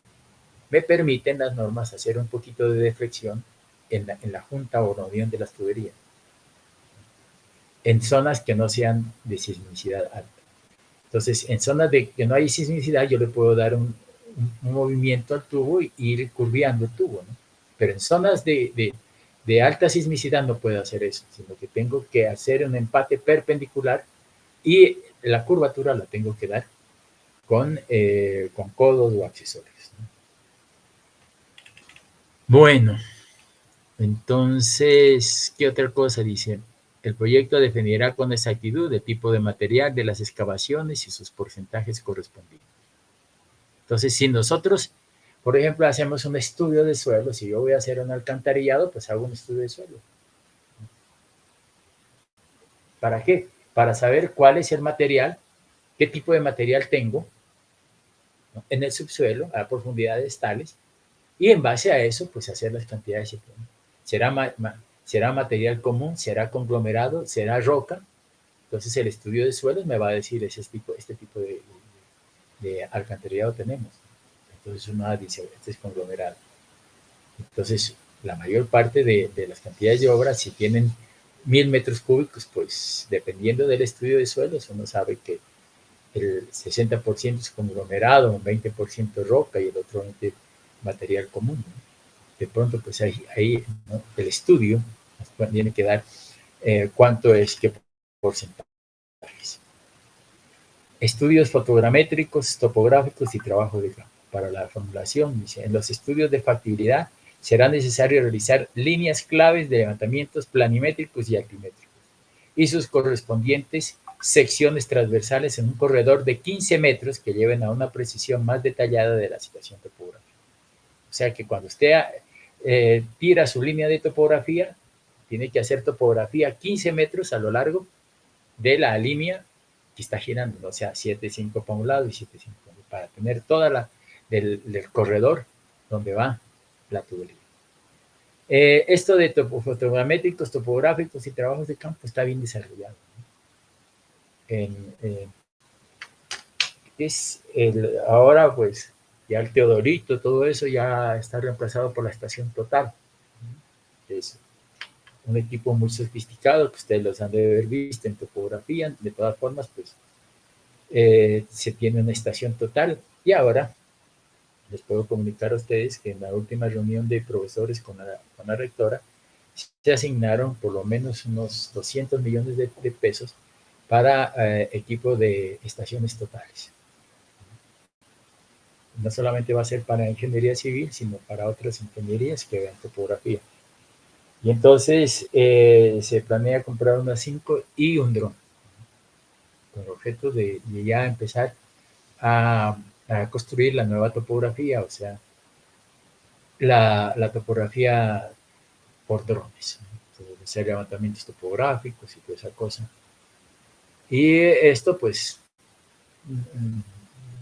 Me permiten las normas hacer un poquito de deflexión en la junta o la unión de las tuberías, en zonas que no sean de sismicidad alta. Entonces, en zonas de que no hay sismicidad, yo le puedo dar un movimiento al tubo y ir curviando el tubo, ¿no? Pero en zonas de alta sismicidad no puedo hacer eso, sino que tengo que hacer un empate perpendicular y la curvatura la tengo que dar con codos o accesorios, ¿no? Bueno, entonces, ¿qué otra cosa dice? El proyecto definirá con exactitud el tipo de material de las excavaciones y sus porcentajes correspondientes. Entonces, si nosotros, por ejemplo, hacemos un estudio de suelo, si yo voy a hacer un alcantarillado, pues hago un estudio de suelo. ¿Para qué? Para saber cuál es el material, qué tipo de material tengo, ¿no?, en el subsuelo a profundidades tales, y en base a eso, pues hacer las cantidades. ¿Será material común? ¿Será conglomerado? ¿Será roca? Entonces el estudio de suelos me va a decir este tipo de alcantarillado tenemos. Entonces uno dice, este es conglomerado. Entonces la mayor parte de las cantidades de obra, si tienen 1000 metros cúbicos, pues dependiendo del estudio de suelos, uno sabe que el 60% es conglomerado, un 20% roca y el otro 20% material común, ¿no? De pronto, pues ahí, ¿no?, el estudio tiene que dar cuánto es, qué porcentajes. Estudios fotogramétricos, topográficos y trabajo de campo. Para la formulación, dice, en los estudios de factibilidad será necesario realizar líneas claves de levantamientos planimétricos y altimétricos y sus correspondientes secciones transversales en un corredor de 15 metros que lleven a una precisión más detallada de la situación topográfica. O sea que cuando usted tira su línea de topografía, tiene que hacer topografía 15 metros a lo largo de la línea que está girando, ¿no? O sea, 7,5 para un lado y 7,5 para tener toda la del corredor donde va la tubería. Esto de fotogramétricos, topográficos y trabajos de campo está bien desarrollado, ¿no? Ahora, pues, ya el Teodorito, todo eso ya está reemplazado por la estación Total, que es un equipo muy sofisticado que ustedes los han de haber visto en topografía. De todas formas, pues, se tiene una estación Total. Y ahora les puedo comunicar a ustedes que en la última reunión de profesores con la rectora se asignaron por lo menos unos 200 millones de pesos para equipo de estaciones totales. No solamente va a ser para ingeniería civil, sino para otras ingenierías que vean topografía. Y entonces se planea comprar unas 5 y un dron, con el objeto de ya empezar a construir la nueva topografía, o sea, la topografía por drones, ¿no?, hacer levantamientos topográficos y toda esa cosa. Y esto, pues,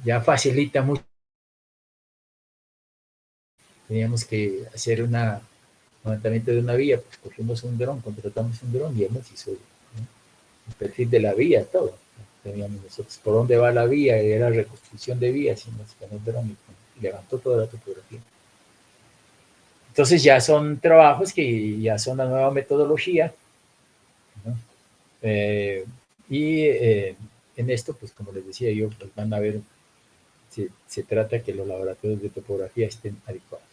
ya facilita mucho. Teníamos que hacer un levantamiento de una vía, pues cogimos un dron, contratamos un dron y hemos hizo, ¿no?, el perfil de la vía, todo. Teníamos nosotros por dónde va la vía, era reconstrucción de vías, y nos con el dron y levantó toda la topografía. Entonces ya son trabajos que ya son la nueva metodología, ¿no? En esto, pues como les decía yo, pues van a ver, se trata que los laboratorios de topografía estén adecuados.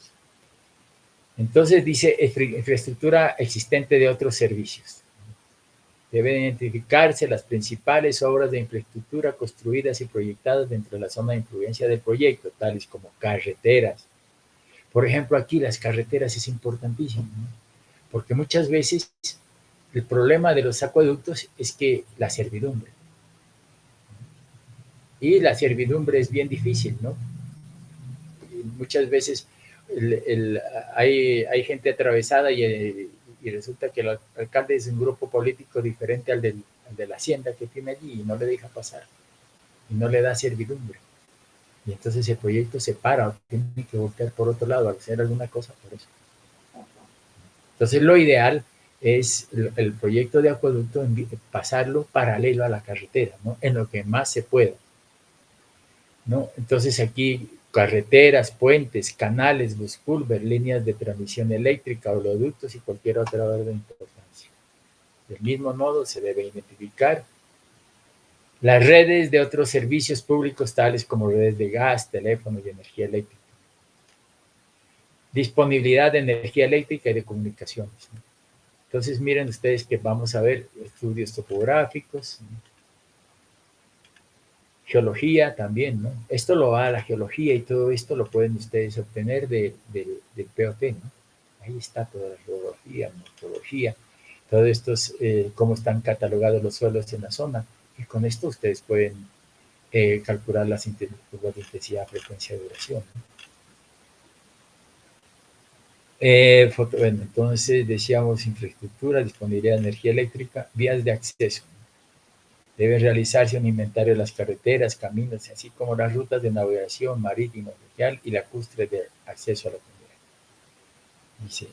Entonces dice infraestructura existente de otros servicios. Deben identificarse las principales obras de infraestructura construidas y proyectadas dentro de la zona de influencia del proyecto, tales como carreteras. Por ejemplo, aquí las carreteras es importantísimo, ¿no?, porque muchas veces el problema de los acueductos es que la servidumbre. Y la servidumbre es bien difícil, ¿no? Y muchas veces hay gente atravesada y resulta que el alcalde es un grupo político diferente al de la hacienda que tiene allí y no le deja pasar y no le da servidumbre. Y entonces el proyecto se para, tiene que voltear por otro lado, hacer alguna cosa por eso. Entonces lo ideal es el proyecto de acueducto pasarlo paralelo a la carretera, ¿no? En lo que más se pueda, ¿no? Entonces aquí carreteras, puentes, canales, bus culver, líneas de transmisión eléctrica, oleoductos y cualquier otra orden de importancia. Del mismo modo se debe identificar las redes de otros servicios públicos tales como redes de gas, teléfono y energía eléctrica. Disponibilidad de energía eléctrica y de comunicaciones, ¿no? Entonces miren ustedes que vamos a ver estudios topográficos, ¿no? Geología también, ¿no? Esto lo va a la geología y todo esto lo pueden ustedes obtener del POT, ¿no? Ahí está toda la geología, morfología, todo esto es cómo están catalogados los suelos en la zona. Y con esto ustedes pueden calcular las curvas de intensidad, frecuencia, duración, ¿no? Bueno, entonces decíamos infraestructura, disponibilidad de energía eléctrica, vías de acceso. Debe realizarse un inventario de las carreteras, caminos, así como las rutas de navegación marítimo, fluvial y lacustre de acceso a la comunidad. Dice,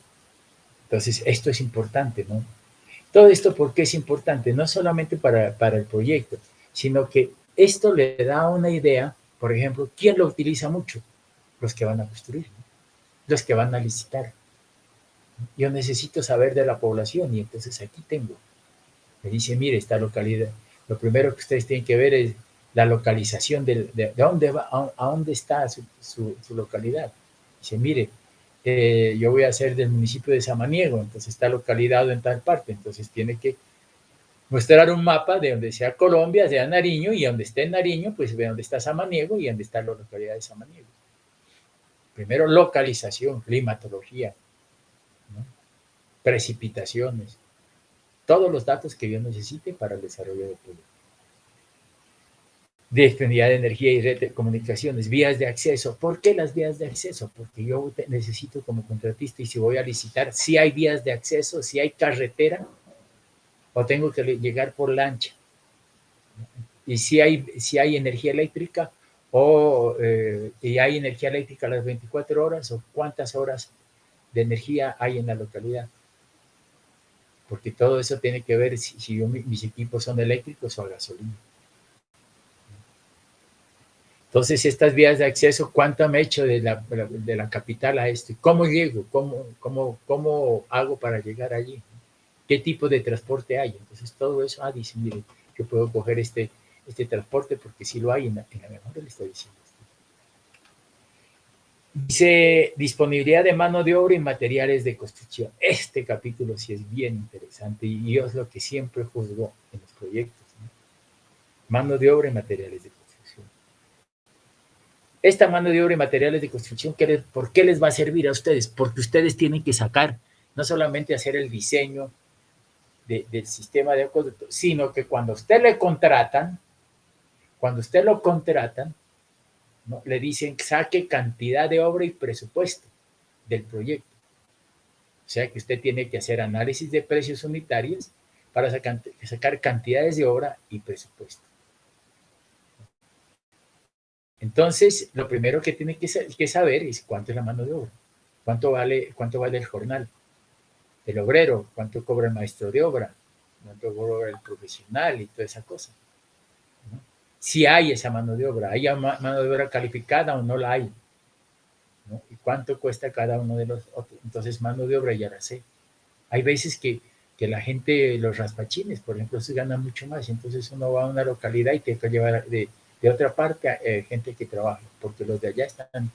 entonces, esto es importante, ¿no? Todo esto, ¿por qué es importante? No solamente para el proyecto, sino que esto le da una idea, por ejemplo, ¿quién lo utiliza mucho? Los que van a construir, ¿no? Los que van a licitar. Yo necesito saber de la población y entonces aquí tengo. Me dice, mire, esta localidad. Lo primero que ustedes tienen que ver es la localización de dónde va, a dónde está su localidad. Dice, mire, yo voy a ser del municipio de Samaniego, entonces está localizado en tal parte, entonces tiene que mostrar un mapa de donde sea Colombia, sea Nariño, y donde esté Nariño, pues ve dónde está Samaniego y dónde está la localidad de Samaniego. Primero, localización, climatología, ¿no? Precipitaciones, todos los datos que yo necesite para el desarrollo del proyecto. Disponibilidad de energía y red de comunicaciones, vías de acceso. ¿Por qué las vías de acceso? Porque yo necesito como contratista y si voy a licitar, si hay vías de acceso, si hay carretera o tengo que llegar por lancha. Y si hay energía eléctrica y hay energía eléctrica a las 24 horas o cuántas horas de energía hay en la localidad. Porque todo eso tiene que ver si mis equipos son eléctricos o a gasolina. Entonces, estas vías de acceso, ¿cuánto me he hecho de la capital a esto? ¿Cómo llego? ¿Cómo hago para llegar allí? ¿Qué tipo de transporte hay? Entonces, todo eso, dice, mire, yo puedo coger este transporte porque sí lo hay en la mejor le estoy diciendo. Dice, disponibilidad de mano de obra y materiales de construcción. Este capítulo sí es bien interesante y es lo que siempre juzgo en los proyectos, ¿no? Mano de obra y materiales de construcción. Esta mano de obra y materiales de construcción, ¿por qué les va a servir a ustedes? Porque ustedes tienen que sacar, no solamente hacer el diseño del sistema de acueducto, sino que cuando usted lo contratan, ¿no? Le dicen saque cantidad de obra y presupuesto del proyecto. O sea que usted tiene que hacer análisis de precios unitarios para sacar cantidades de obra y presupuesto. Entonces, lo primero que tiene que saber es cuánto es la mano de obra, cuánto vale el jornal, el obrero, cuánto cobra el maestro de obra, cuánto cobra el profesional y toda esa cosa, ¿no? Si hay esa mano de obra, ¿hay mano de obra calificada o no la hay? ¿No? ¿Y cuánto cuesta cada uno de los otros? Entonces, mano de obra ya la sé. Hay veces que la gente, los raspachines, por ejemplo, se ganan mucho más, entonces uno va a una localidad y tiene que llevar de otra parte gente que trabaja, porque los de allá están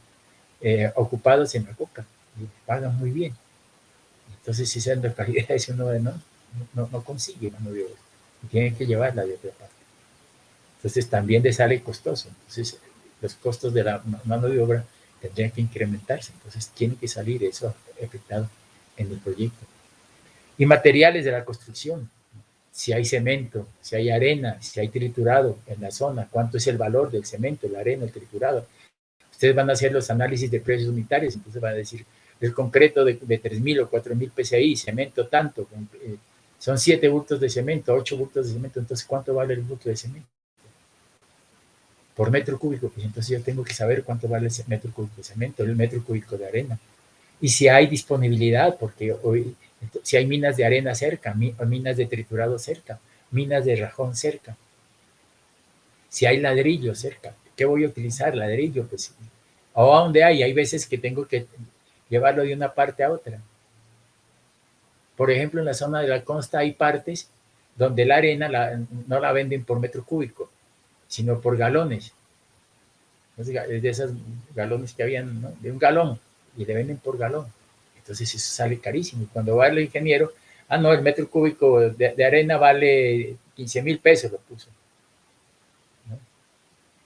ocupados en la coca y pagan muy bien. Entonces, si esas localidades uno no consigue mano de obra y tienen que llevarla de otra parte. Entonces, también le sale costoso. Entonces, los costos de la mano de obra tendrían que incrementarse. Entonces, tiene que salir eso afectado en el proyecto. Y materiales de la construcción. Si hay cemento, si hay arena, si hay triturado en la zona, cuánto es el valor del cemento, la arena, el triturado. Ustedes van a hacer los análisis de precios unitarios, entonces van a decir, el concreto de 3.000 o 4.000 PCI, cemento tanto, son 7 bultos de cemento, 8 bultos de cemento, entonces ¿cuánto vale el bulto de cemento? Por metro cúbico, pues entonces yo tengo que saber cuánto vale ese metro cúbico de cemento, el metro cúbico de arena. Y si hay disponibilidad, porque hoy, si hay minas de arena cerca, minas de triturado cerca, minas de rajón cerca, si hay ladrillo cerca, ¿qué voy a utilizar? Ladrillo, pues, o a donde hay veces que tengo que llevarlo de una parte a otra. Por ejemplo, en la zona de la costa hay partes donde la arena no la venden por metro cúbico, sino por galones. Entonces, de esos galones que habían, ¿no? De un galón, y le venden por galón. Entonces eso sale carísimo. Y cuando va el ingeniero, no, el metro cúbico de arena vale 15,000 pesos, lo puso. ¿No?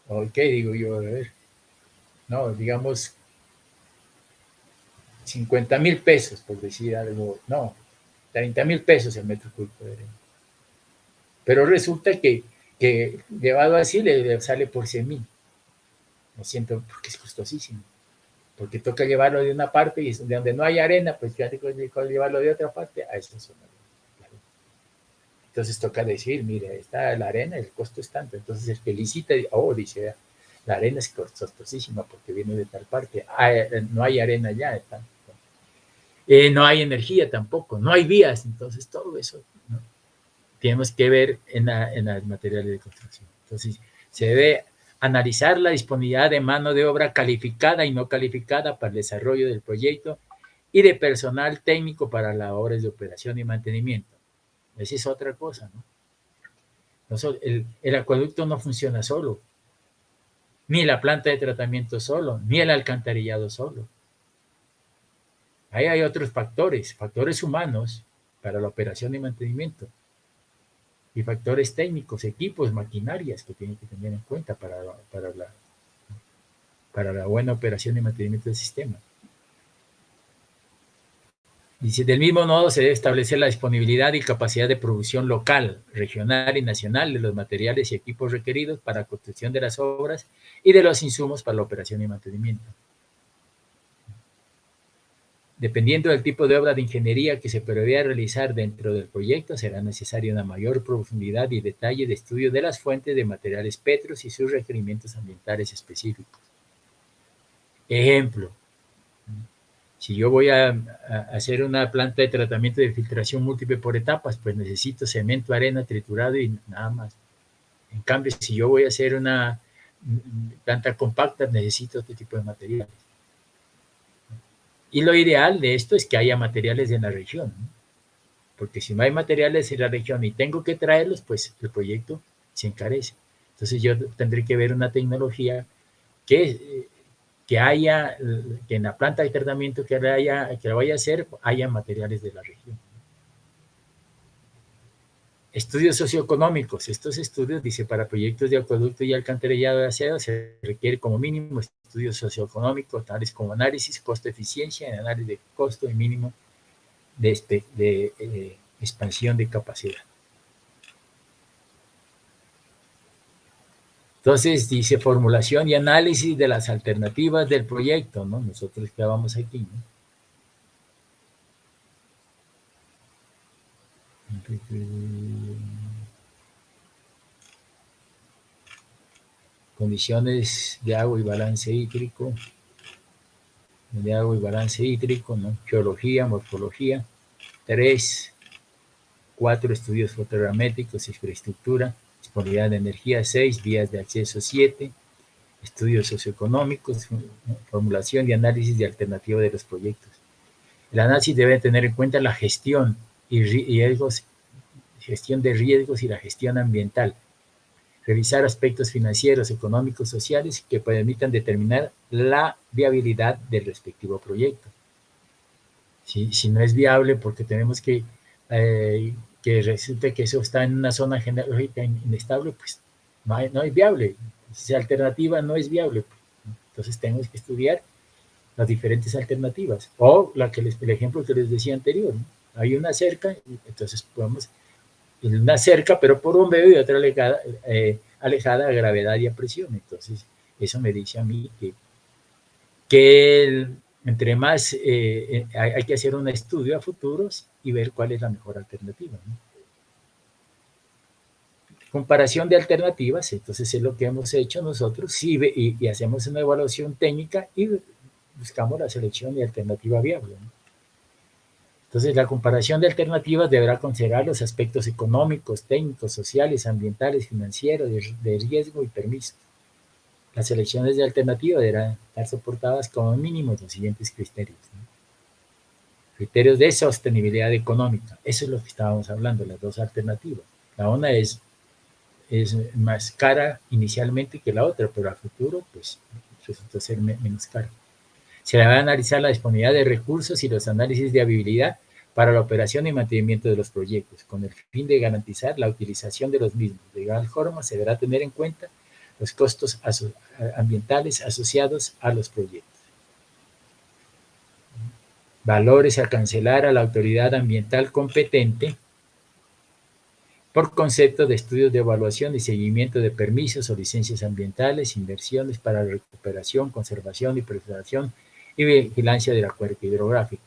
¿O qué digo yo? A ver. No, digamos 50,000 pesos, por decir algo. No, 30,000 pesos el metro cúbico de arena. Pero resulta que llevado así le sale por 100,000. Lo siento, porque es costosísimo. Porque toca llevarlo de una parte y de donde no hay arena, pues ya tengo que llevarlo de otra parte a esa zona. Claro. Entonces toca decir, mire, está la arena, el costo es tanto. Entonces el que licita, dice, la arena es costosísima porque viene de tal parte. No hay arena ya. No hay energía tampoco, no hay vías. Entonces todo eso, ¿no? Tenemos que ver en las materiales de construcción. Entonces se debe analizar la disponibilidad de mano de obra calificada y no calificada para el desarrollo del proyecto y de personal técnico para las obras de operación y mantenimiento. Esa es otra cosa, ¿no? El acueducto no funciona solo, ni la planta de tratamiento solo, ni el alcantarillado solo. Ahí hay otros factores humanos para la operación y mantenimiento, y factores técnicos, equipos, maquinarias que tienen que tener en cuenta para la buena operación y mantenimiento del sistema. Dice, del mismo modo se debe establecer la disponibilidad y capacidad de producción local, regional y nacional de los materiales y equipos requeridos para la construcción de las obras y de los insumos para la operación y mantenimiento. Dependiendo del tipo de obra de ingeniería que se prevé realizar dentro del proyecto, será necesaria una mayor profundidad y detalle de estudio de las fuentes de materiales petros y sus requerimientos ambientales específicos. Ejemplo, si yo voy a hacer una planta de tratamiento de filtración múltiple por etapas, pues necesito cemento, arena, triturado y nada más. En cambio, si yo voy a hacer una planta compacta, necesito otro tipo de materiales. Y lo ideal de esto es que haya materiales en la región, ¿no? Porque si no hay materiales en la región y tengo que traerlos, pues el proyecto se encarece. Entonces yo tendré que ver una tecnología que en la planta de tratamiento que la vaya a hacer, haya materiales de la región. Estudios socioeconómicos. Estos estudios, dice, para proyectos de acueducto y alcantarillado de aseo se requiere como mínimo estudios socioeconómicos, tales como análisis, costo-eficiencia, análisis de costo y mínimo de expansión de capacidad. Entonces, dice, formulación y análisis de las alternativas del proyecto, ¿no? Nosotros que vamos aquí, ¿no? Condiciones de agua y balance hídrico, ¿no? Geología, morfología. 3, 4, estudios fotogramétricos, infraestructura, disponibilidad de energía. 6, vías de acceso. 7, estudios socioeconómicos, formulación y análisis de alternativa de los proyectos. El análisis debe tener en cuenta la gestión de riesgos y la gestión ambiental. Revisar aspectos financieros, económicos, sociales que permitan determinar la viabilidad del respectivo proyecto. Si no es viable porque tenemos que resulte que eso está en una zona geológica inestable, pues no es viable. Esa alternativa no es viable. Entonces tenemos que estudiar las diferentes alternativas. O el ejemplo que les decía anterior, ¿no? Hay una cerca, entonces podemos una cerca, pero por un medio y otra alejada a gravedad y a presión. Entonces, eso me dice a mí que entre más hay que hacer un estudio a futuros y ver cuál es la mejor alternativa, ¿no? Comparación de alternativas, entonces es lo que hemos hecho nosotros, sí, y hacemos una evaluación técnica y buscamos la selección de alternativa viable, ¿no? Entonces, la comparación de alternativas deberá considerar los aspectos económicos, técnicos, sociales, ambientales, financieros, de riesgo y permiso. Las selecciones de alternativas deberán estar soportadas como mínimo los siguientes criterios, ¿no? Criterios de sostenibilidad económica. Eso es lo que estábamos hablando, las dos alternativas. La una es más cara inicialmente que la otra, pero a futuro, pues, resulta ser menos cara. Se va a analizar la disponibilidad de recursos y los análisis de viabilidad para la operación y mantenimiento de los proyectos, con el fin de garantizar la utilización de los mismos. De igual forma, se deberá tener en cuenta los costos ambientales asociados a los proyectos. Valores a cancelar a la autoridad ambiental competente por concepto de estudios de evaluación y seguimiento de permisos o licencias ambientales, inversiones para recuperación, conservación y preservación y vigilancia de la cuenca hidrográfica,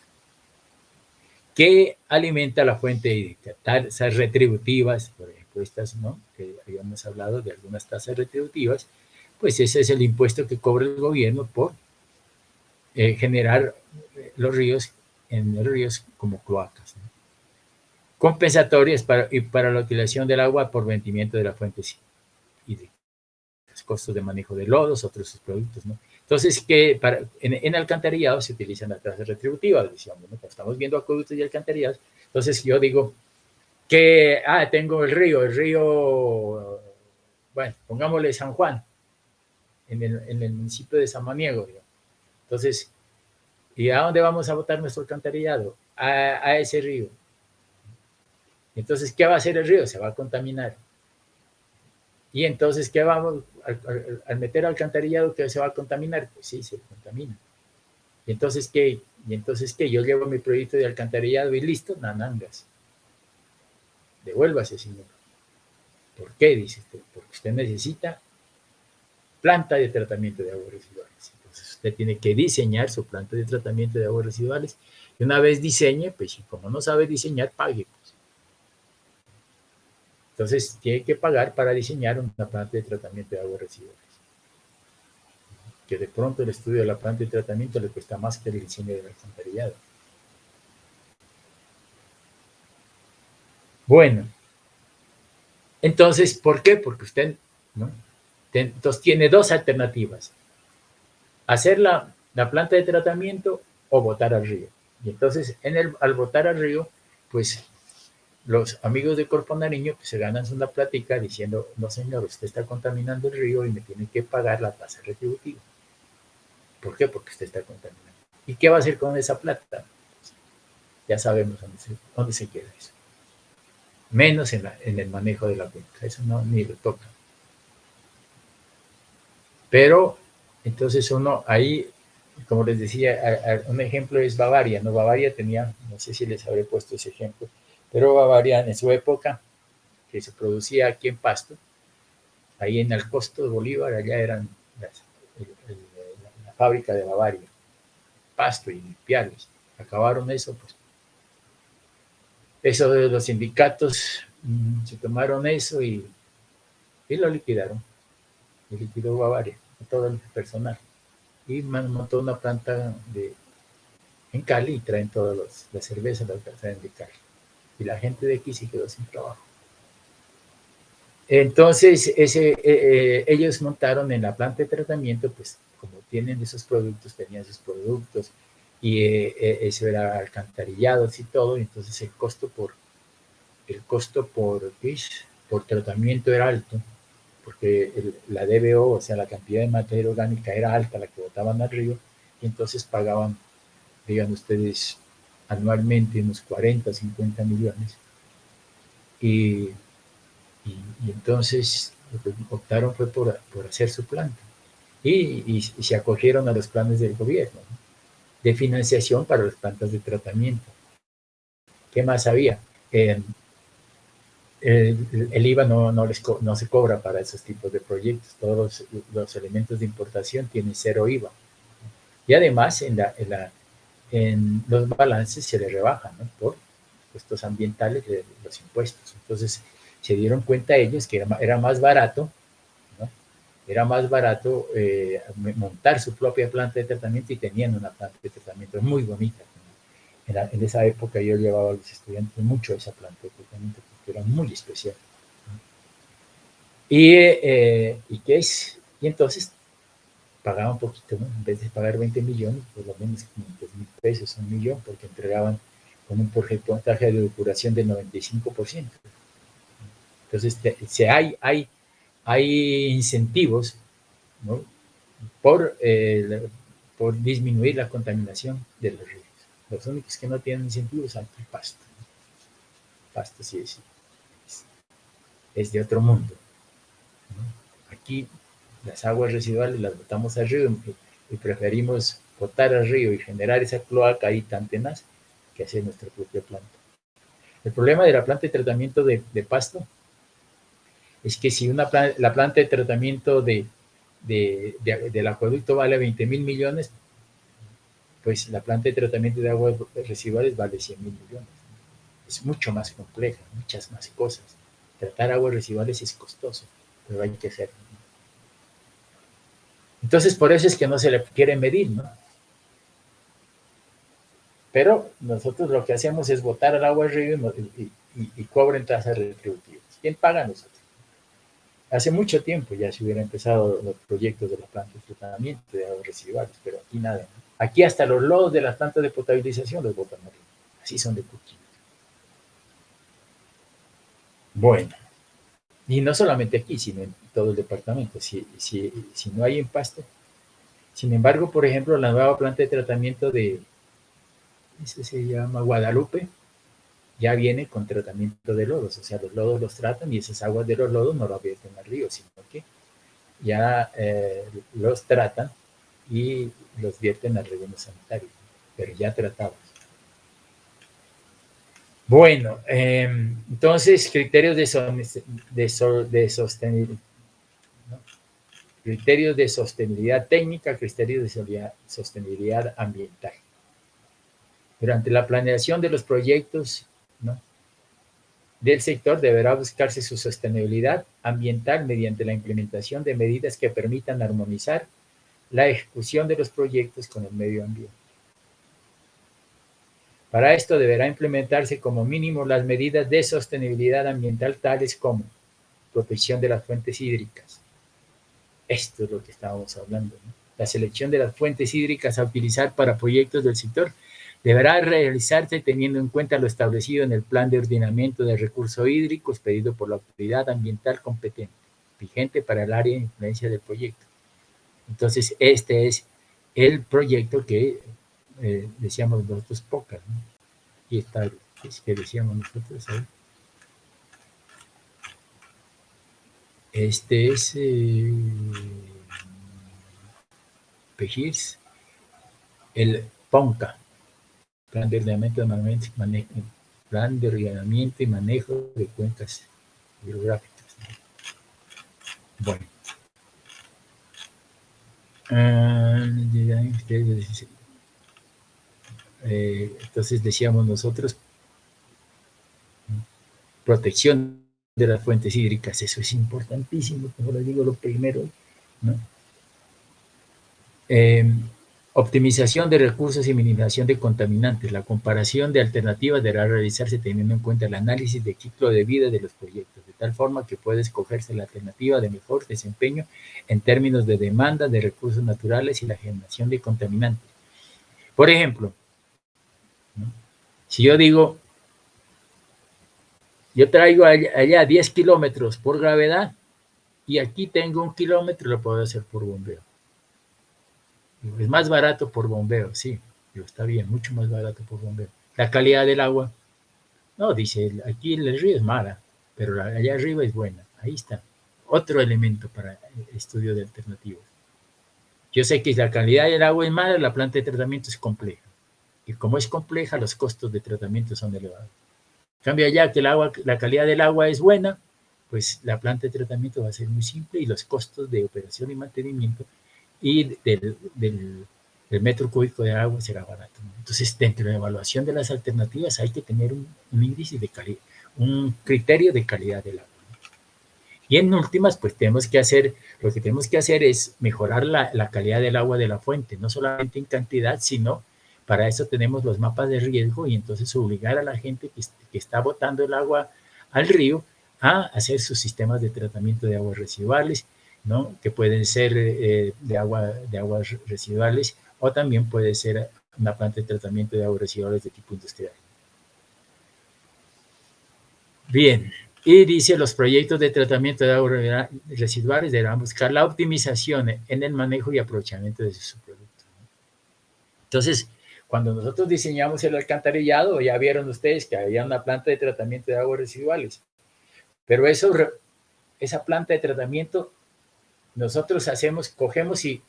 que alimenta la fuente hídrica, tasas retributivas, por ejemplo, estas, ¿no?, que habíamos hablado de algunas tasas retributivas, pues ese es el impuesto que cobra el gobierno por generar los ríos como cloacas, ¿no? Compensatorias para la utilización del agua por vencimiento de la fuente hídrica, costos de manejo de lodos, otros productos, ¿no? Entonces, que en alcantarillado se utilizan las tasas retributivas, decíamos, ¿no? Cuando estamos viendo acueductos y alcantarillados, entonces yo digo que, tengo el río, bueno, pongámosle San Juan, en el municipio de Samaniego, digamos. Entonces, ¿y a dónde vamos a botar nuestro alcantarillado? A ese río. Entonces, ¿qué va a hacer el río? Se va a contaminar. Y entonces, ¿qué vamos al meter alcantarillado que se va a contaminar? Pues sí, se contamina. ¿Y entonces qué? Yo llevo mi proyecto de alcantarillado y listo, nanangas. Devuélvase, señor. ¿Por qué? Dice usted. Porque usted necesita planta de tratamiento de aguas residuales. Entonces, usted tiene que diseñar su planta de tratamiento de aguas residuales. Y una vez diseñe, pues como no sabe diseñar, pague. Pues. Entonces, tiene que pagar para diseñar una planta de tratamiento de aguas residuales. Que de pronto el estudio de la planta de tratamiento le cuesta más que el diseño del alcantarillado. Bueno, entonces, ¿por qué? Porque usted, ¿no?, entonces tiene dos alternativas: hacer la planta de tratamiento o botar al río. Y entonces, al botar al río, pues los amigos de Corpo Nariño pues, se ganan una plática diciendo: no señor, usted está contaminando el río y me tiene que pagar la tasa retributiva. ¿Por qué? Porque usted está contaminando. ¿Y qué va a hacer con esa plata? Pues, ya sabemos dónde se queda eso. Menos en el manejo de la cuenca. Eso no, ni lo toca. Pero, entonces uno ahí, como les decía, un ejemplo es Bavaria, ¿no? Bavaria tenía, no sé si les habré puesto ese ejemplo, pero Bavaria en su época, que se producía aquí en Pasto, ahí en el Costo de Bolívar, allá eran la fábrica de Bavaria, Pasto y Piales. Acabaron eso, pues. Eso de los sindicatos se tomaron eso y lo liquidaron. Y liquidó Bavaria, todo el personal. Y montó una planta en Cali y traen todas las cervezas, las traen de Cali. Y la gente de aquí se quedó sin trabajo. Entonces, ellos montaron en la planta de tratamiento, pues como tienen esos productos, tenían esos productos, y eso era alcantarillados y todo, entonces el costo por tratamiento era alto, porque la DBO, o sea, la cantidad de materia orgánica era alta, la que botaban al río, y entonces pagaban, digan ustedes, anualmente unos 40, 50 millones. Y entonces lo que optaron fue por hacer su planta. Y se acogieron a los planes del gobierno, ¿no?, de financiación para las plantas de tratamiento. ¿Qué más había? El IVA no se cobra para esos tipos de proyectos. Todos los elementos de importación tienen cero IVA. Y además en los balances se le rebajan, ¿no? Por costos ambientales de los impuestos. Entonces se dieron cuenta ellos que era más barato, ¿no? Era más barato montar su propia planta de tratamiento, y tenían una planta de tratamiento muy bonita. En esa época yo llevaba a los estudiantes mucho a esa planta de tratamiento porque era muy especial. Y entonces pagaba un poquito, ¿no? En vez de pagar 20 millones, por lo menos 500,000 pesos, 1 millón, porque entregaban con un porcentaje de depuración del 95%. Entonces, hay incentivos, ¿no? por disminuir la contaminación de los ríos. Los únicos que no tienen incentivos son el Pasto. Pasto sí es de otro mundo, ¿no? Aquí las aguas residuales las botamos al río y preferimos botar al río y generar esa cloaca ahí tan tenaz que hacer nuestra propia planta. El problema de la planta de tratamiento de Pasto es que si la planta de tratamiento del acueducto vale 20,000 millones, pues la planta de tratamiento de aguas residuales vale 100,000 millones. Es mucho más compleja, muchas más cosas. Tratar aguas residuales es costoso, pero hay que hacerlo. Entonces, por eso es que no se le quiere medir, ¿no? Pero nosotros lo que hacemos es botar al agua al río y cobren tasas retributivas. ¿Quién paga? Nosotros. Hace mucho tiempo ya se hubieran empezado los proyectos de la planta de tratamiento de aguas residuales, pero aquí nada, ¿no? Aquí hasta los lodos de las plantas de potabilización los botan al río. Así son de cochinos. Bueno, y no solamente aquí, sino en todo el departamento. Si no hay en Pasto. Sin embargo, por ejemplo, la nueva planta de tratamiento ese se llama Guadalupe, ya viene con tratamiento de lodos. O sea, los lodos los tratan y esas aguas de los lodos no las vierten al río, sino que ya los tratan y los vierten al relleno sanitario, pero ya tratados. Bueno, entonces, criterios de sostenibilidad, ¿no? Criterios de sostenibilidad técnica, criterios de sostenibilidad ambiental. Durante la planeación de los proyectos, ¿no?, del sector deberá buscarse su sostenibilidad ambiental mediante la implementación de medidas que permitan armonizar la ejecución de los proyectos con el medio ambiente. Para esto deberá implementarse como mínimo las medidas de sostenibilidad ambiental tales como protección de las fuentes hídricas. Esto es lo que estábamos hablando, ¿no? La selección de las fuentes hídricas a utilizar para proyectos del sector deberá realizarse teniendo en cuenta lo establecido en el Plan de Ordenamiento de Recursos Hídricos pedido por la autoridad ambiental competente, vigente para el área de influencia del proyecto. Entonces, este es el proyecto que decíamos nosotros, POCA, ¿no? Y está el que decíamos nosotros ahí. Este es PEGIRS, el PONCA, Plan de Ordenamiento y Manejo de Cuencas Hidrográficas. Bueno. Entonces decíamos nosotros, protección de las fuentes hídricas, eso es importantísimo, como les digo, lo primero, ¿no? Optimización de recursos y minimización de contaminantes. La comparación de alternativas deberá realizarse teniendo en cuenta el análisis de ciclo de vida de los proyectos, de tal forma que puede escogerse la alternativa de mejor desempeño en términos de demanda de recursos naturales y la generación de contaminantes. Por ejemplo, ¿no?, si yo digo, yo traigo allá 10 kilómetros por gravedad y aquí tengo 1 kilómetro, lo puedo hacer por bombeo. Es más barato por bombeo, sí, pero está bien, mucho más barato por bombeo. La calidad del agua, no, dice, aquí el río es mala, pero allá arriba es buena. Ahí está, otro elemento para el estudio de alternativas. Yo sé que la calidad del agua es mala, la planta de tratamiento es compleja. Y como es compleja, los costos de tratamiento son elevados. En cambio, allá que la calidad del agua es buena, pues la planta de tratamiento va a ser muy simple y los costos de operación y mantenimiento y el metro cúbico de agua será barato, ¿no? Entonces, dentro de la evaluación de las alternativas hay que tener un índice de calidad, un criterio de calidad del agua. Y en últimas, pues tenemos que hacer, lo que tenemos que hacer es mejorar la calidad del agua de la fuente, no solamente en cantidad, sino para eso tenemos los mapas de riesgo y entonces obligar a la gente que está botando el agua al río a hacer sus sistemas de tratamiento de aguas residuales, ¿no? Que pueden ser de aguas residuales o también puede ser una planta de tratamiento de aguas residuales de tipo industrial. Bien, y dice, los proyectos de tratamiento de aguas residuales deberán buscar la optimización en el manejo y aprovechamiento de sus productos. Entonces, cuando nosotros diseñamos el alcantarillado, ya vieron ustedes que había una planta de tratamiento de aguas residuales, pero esa planta de tratamiento nosotros cogemos y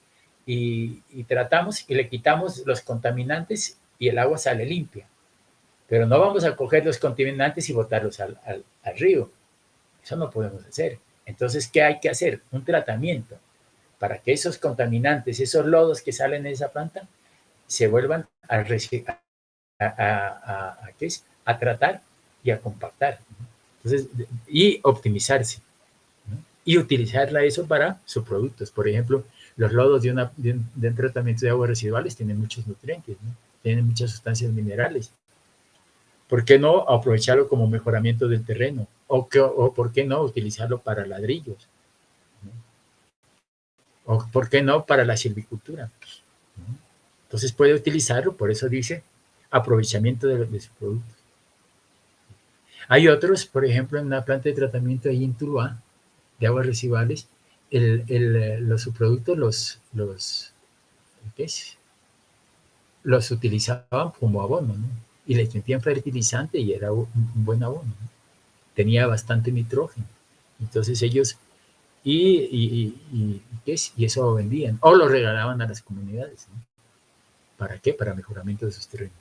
tratamos y le quitamos los contaminantes y el agua sale limpia. Pero no vamos a coger los contaminantes y botarlos al río. Eso no podemos hacer. Entonces, ¿qué hay que hacer? Un tratamiento para que esos contaminantes, esos lodos que salen de esa planta, se vuelvan a tratar y a compactar. Entonces, y optimizarse, ¿no? Y utilizarla eso para sus productos. Por ejemplo, los lodos de un tratamiento de aguas residuales tienen muchos nutrientes, ¿no? Tienen muchas sustancias minerales. ¿Por qué no aprovecharlo como mejoramiento del terreno? ¿O por qué no utilizarlo para ladrillos? ¿O por qué no para la silvicultura? Entonces puede utilizarlo, por eso dice aprovechamiento de sus productos. Hay otros, por ejemplo, en una planta de tratamiento ahí en Tuluá, de aguas residuales, los subproductos los utilizaban como abono, ¿no? Y le metían fertilizante y era un buen abono, ¿no? Tenía bastante nitrógeno. Entonces ellos, y eso lo vendían, o lo regalaban a las comunidades, ¿no? ¿Para qué? Para mejoramiento de sus terrenos.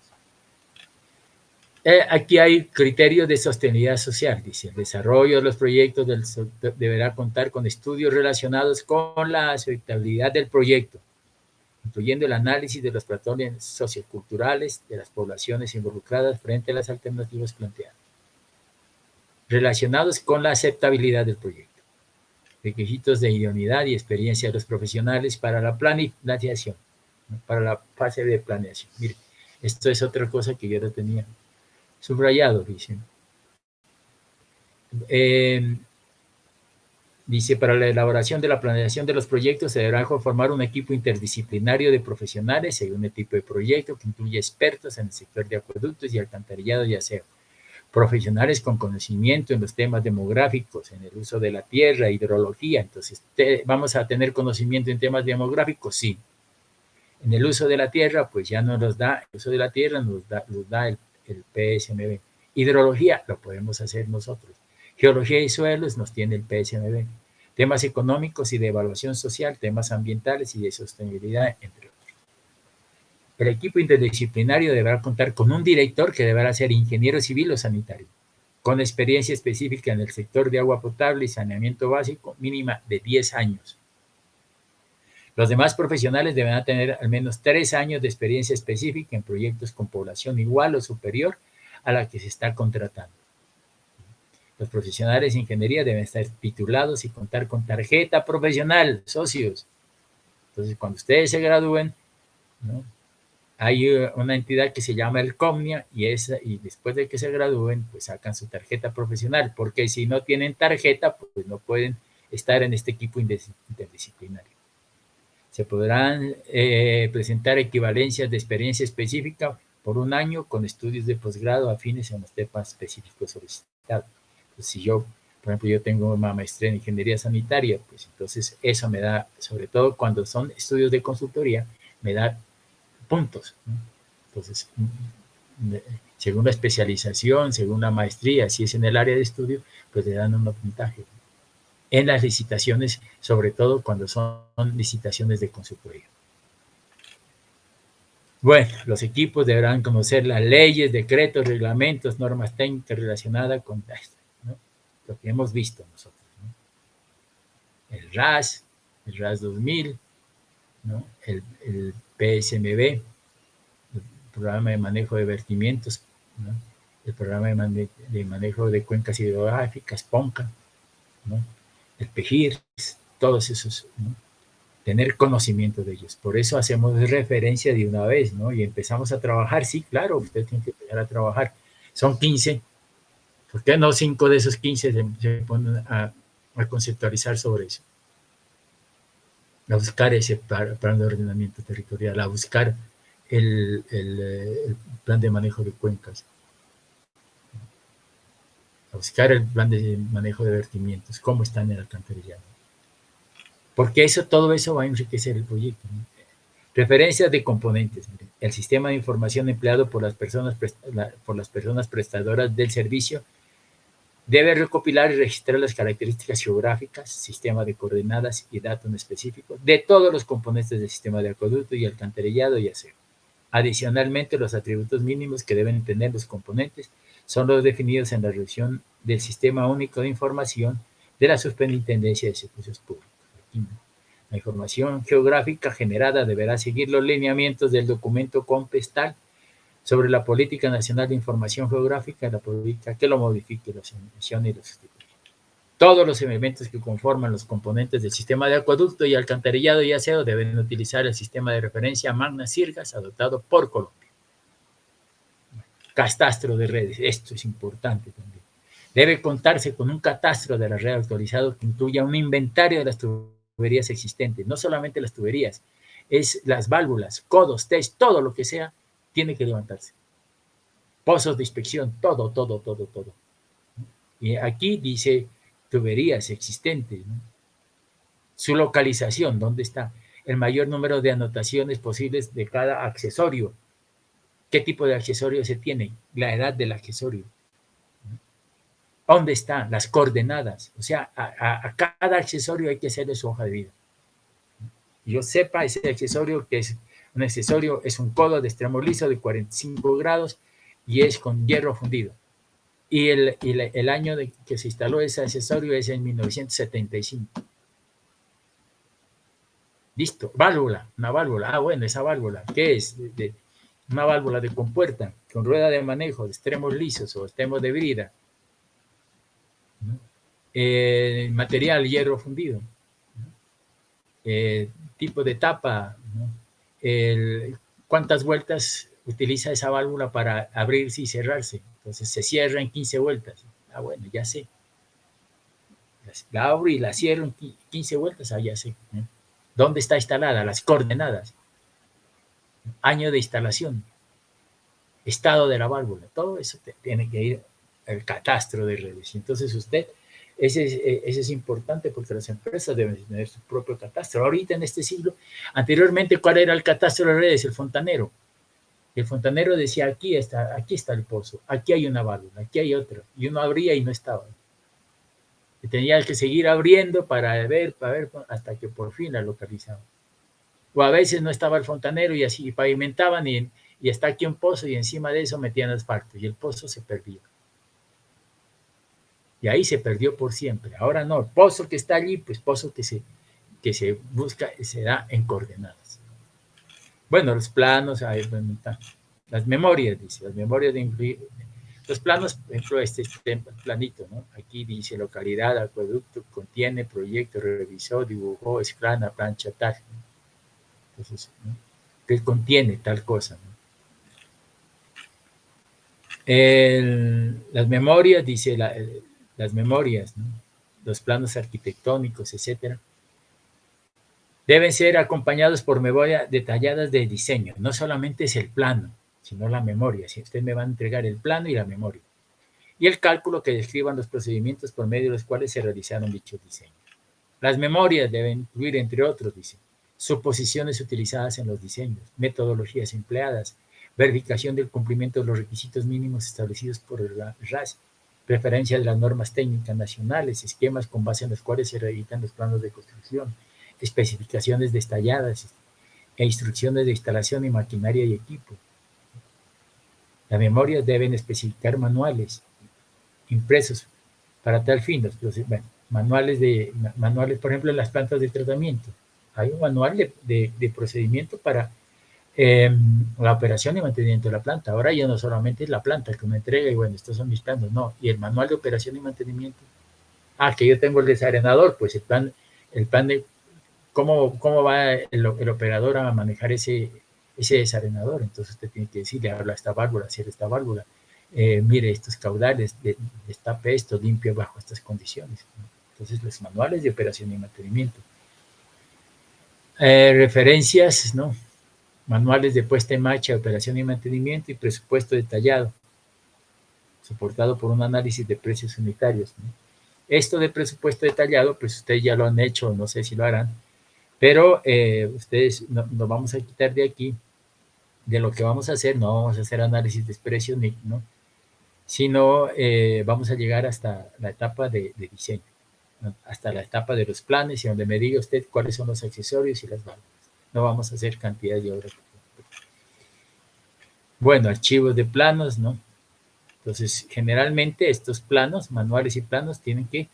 Aquí hay criterios de sostenibilidad social, dice, el desarrollo de los proyectos deberá contar con estudios relacionados con la aceptabilidad del proyecto, incluyendo el análisis de los patrones socioculturales de las poblaciones involucradas frente a las alternativas planteadas, relacionados con la aceptabilidad del proyecto, requisitos de idoneidad y experiencia de los profesionales para la planeación, ¿no? Para la fase de planeación. Mire, esto es otra cosa que yo no tenía subrayado, dice. Dice, para la elaboración de la planeación de los proyectos se deberá conformar un equipo interdisciplinario de profesionales según el tipo de proyecto que incluye expertos en el sector de acueductos y alcantarillado y aseo, profesionales con conocimiento en los temas demográficos, en el uso de la tierra, hidrología. Entonces, ¿vamos a tener conocimiento en temas demográficos? Sí. En el uso de la tierra, pues ya nos los da, el uso de la tierra nos da el PSMB. Hidrología lo podemos hacer nosotros. Geología y suelos nos tiene el PSMB. Temas económicos y de evaluación social, temas ambientales y de sostenibilidad, entre otros. El equipo interdisciplinario deberá contar con un director que deberá ser ingeniero civil o sanitario, con experiencia específica en el sector de agua potable y saneamiento básico mínima de 10 años. Los demás profesionales deberán tener al menos 3 años de experiencia específica en proyectos con población igual o superior a la que se está contratando. Los profesionales de ingeniería deben estar titulados y contar con tarjeta profesional, socios. Entonces, cuando ustedes se gradúen, ¿no? Hay una entidad que se llama el COMNIA y después de que se gradúen, pues sacan su tarjeta profesional, porque si no tienen tarjeta, pues no pueden estar en este equipo interdisciplinario. Se podrán presentar equivalencias de experiencia específica por 1 año con estudios de posgrado afines a los temas específicos solicitados. Pues si yo, por ejemplo, yo tengo una maestría en ingeniería sanitaria, pues entonces eso me da, sobre todo cuando son estudios de consultoría, me da puntos, ¿no? Entonces, según la especialización, según la maestría, si es en el área de estudio, pues le dan un puntaje. En las licitaciones, sobre todo cuando son licitaciones de consultoría. Bueno, los equipos deberán conocer las leyes, decretos, reglamentos, normas técnicas relacionadas con esto, ¿no? Lo que hemos visto nosotros, ¿no? El RAS 2000, ¿no? El PSMB, el programa de manejo de vertimientos, ¿no? El programa de manejo de cuencas hidrográficas, PONCA, ¿no? El PEGIR, todos esos, ¿no? Tener conocimiento de ellos. Por eso hacemos referencia de una vez, ¿no? Y empezamos a trabajar. Sí, claro, usted tiene que empezar a trabajar. Son 15. ¿Por qué no 5 de esos 15 se ponen a conceptualizar sobre eso? A buscar ese plan de ordenamiento territorial, a buscar el plan de manejo de cuencas, a buscar el plan de manejo de vertimientos, cómo están en el alcantarillado. Porque todo eso va a enriquecer el proyecto, ¿no? Referencias de componentes. El sistema de información empleado por las personas prestadoras del servicio debe recopilar y registrar las características geográficas, sistema de coordenadas y datos específicos de todos los componentes del sistema de acueducto y alcantarillado y aseo. Adicionalmente, los atributos mínimos que deben tener los componentes son los definidos en la revisión del Sistema Único de Información de la Superintendencia de Servicios Públicos. La información geográfica generada deberá seguir los lineamientos del documento COMPESTAL sobre la Política Nacional de Información Geográfica y la política que lo modifique, lo sancione y lo sustituya. Todos los elementos que conforman los componentes del sistema de acueducto y alcantarillado y aseo deben utilizar el sistema de referencia Magna Sirgas adoptado por Colombia. Catastro de redes, esto es importante también. Debe contarse con un catastro de la red actualizado que incluya un inventario de las tuberías existentes, no solamente las tuberías, es las válvulas, codos, test, todo lo que sea, tiene que levantarse. Pozos de inspección, todo. Y aquí dice tuberías existentes, ¿no? Su localización, ¿dónde está? El mayor número de anotaciones posibles de cada accesorio. ¿Qué tipo de accesorio se tiene? La edad del accesorio. ¿Dónde están las coordenadas? O sea, a cada accesorio hay que hacerle su hoja de vida. Yo sepa, ese accesorio que es un accesorio, es un codo de extremo liso de 45 grados y es con hierro fundido. Y el año de que se instaló ese accesorio es en 1975. Listo, válvula, una válvula. Ah, bueno, esa válvula, ¿qué es? Una válvula de compuerta con rueda de manejo de extremos lisos o extremos de brida. ¿No? Material hierro fundido. ¿No? Tipo de tapa, ¿no? ¿Cuántas vueltas utiliza esa válvula para abrirse y cerrarse? Entonces se cierra en 15 vueltas. Ah, bueno, ya sé. La abro y la cierro en 15 vueltas, ah, ya sé. ¿Dónde está instalada? Las coordenadas. Año de instalación. Estado de la válvula. Todo eso tiene que ir al catastro de redes. Entonces usted, ese es importante porque las empresas deben tener su propio catastro. Ahorita en este siglo, anteriormente, ¿cuál era el catastro de redes? El fontanero. El fontanero decía, aquí está el pozo, aquí hay una válvula, aquí hay otra. Y uno abría y no estaba. Y tenía que seguir abriendo para ver, hasta que por fin la localizaban. O a veces no estaba el fontanero y así pavimentaban y está aquí un pozo y encima de eso metían asfalto y el pozo se perdía. Y ahí se perdió por siempre. Ahora no, el pozo que está allí, pues pozo que se busca, se da en coordenadas. Bueno, los planos, ahí están. Las memorias, dice, las memorias de incluir. Los planos, por ejemplo, este planito, ¿no? Aquí dice localidad, acueducto, contiene, proyecto, revisó, dibujó, esclana, plancha, tal. Entonces, ¿no? Que contiene tal cosa, ¿no? Las memorias, dice, las memorias, ¿no? Los planos arquitectónicos, etcétera, deben ser acompañados por memorias detalladas de diseño. No solamente es el plano, sino la memoria. Si usted me va a entregar el plano y la memoria. Y el cálculo que describan los procedimientos por medio de los cuales se realizaron dichos diseños. Las memorias deben incluir, entre otros, dice, suposiciones utilizadas en los diseños, metodologías empleadas, verificación del cumplimiento de los requisitos mínimos establecidos por el RAS, referencia de las normas técnicas nacionales, esquemas con base en los cuales se reeditan los planos de construcción, especificaciones detalladas e instrucciones de instalación de maquinaria y equipo. Las memorias deben especificar manuales impresos para tal fin. Bueno, manuales, por ejemplo, en las plantas de tratamiento. hay un manual de procedimiento para la operación y mantenimiento de la planta. Ahora ya no solamente es la planta que me entrega y bueno, estos son mis planos, no. Y el manual de operación y mantenimiento. Que yo tengo el desarenador, pues el plan de cómo va el operador a manejar ese desarenador. Entonces usted tiene que decirle, habla esta válvula, cierra esta válvula, mire estos caudales, destape esto, limpio bajo estas condiciones. Entonces los manuales de operación y mantenimiento. Referencias, ¿no? Manuales de puesta en marcha, operación y mantenimiento y presupuesto detallado, soportado por un análisis de precios unitarios, ¿no? Esto de presupuesto detallado, pues ustedes ya lo han hecho, no sé si lo harán, pero ustedes nos vamos a quitar de aquí, de lo que vamos a hacer, no vamos a hacer análisis de precios, ¿no? Sino vamos a llegar hasta la etapa de diseño, ¿no? Hasta la etapa de los planes y donde me diga usted cuáles son los accesorios y las válvulas. No vamos a hacer cantidad de obras. Bueno, archivos de planos, ¿no? Entonces, generalmente estos planos, manuales y planos, tienen que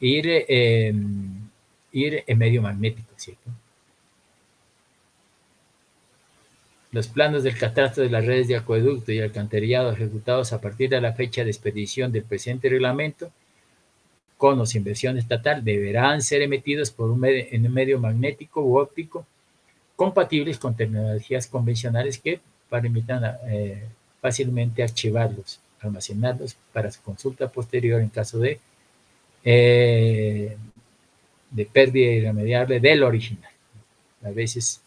ir en medio magnético, ¿cierto? Los planos del catastro de las redes de acueducto y alcantarillado ejecutados a partir de la fecha de expedición del presente reglamento, con o sin versión estatal, deberán ser emitidos en un medio magnético u óptico compatibles con tecnologías convencionales que permitan fácilmente archivarlos, almacenarlos para su consulta posterior en caso de pérdida irremediable del original. A veces,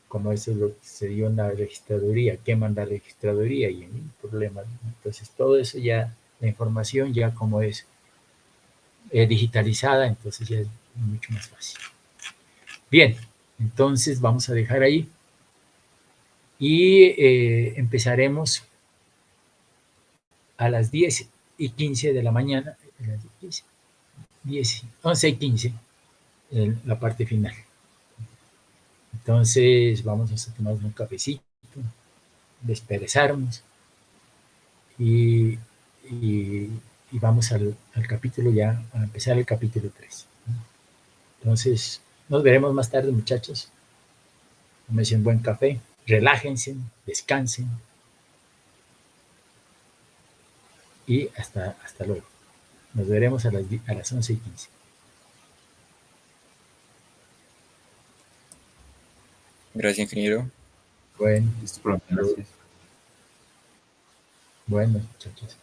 como eso es lo que se dio en la registraduría, queman la registraduría y hay un problema. Entonces, todo eso ya, la información ya como es digitalizada, entonces ya es mucho más fácil. Bien, entonces vamos a dejar ahí y empezaremos a las 10:15 de la mañana, 11:15, la parte final. Entonces vamos a tomar un cafecito, desperezarnos y vamos al capítulo ya, a empezar el capítulo 3. Entonces nos veremos más tarde, muchachos. Tómense un buen café, relájense, descansen y hasta luego. Nos veremos a las 11:15. Gracias, ingeniero. Bueno, Listo, profe, gracias. bueno, muchachos.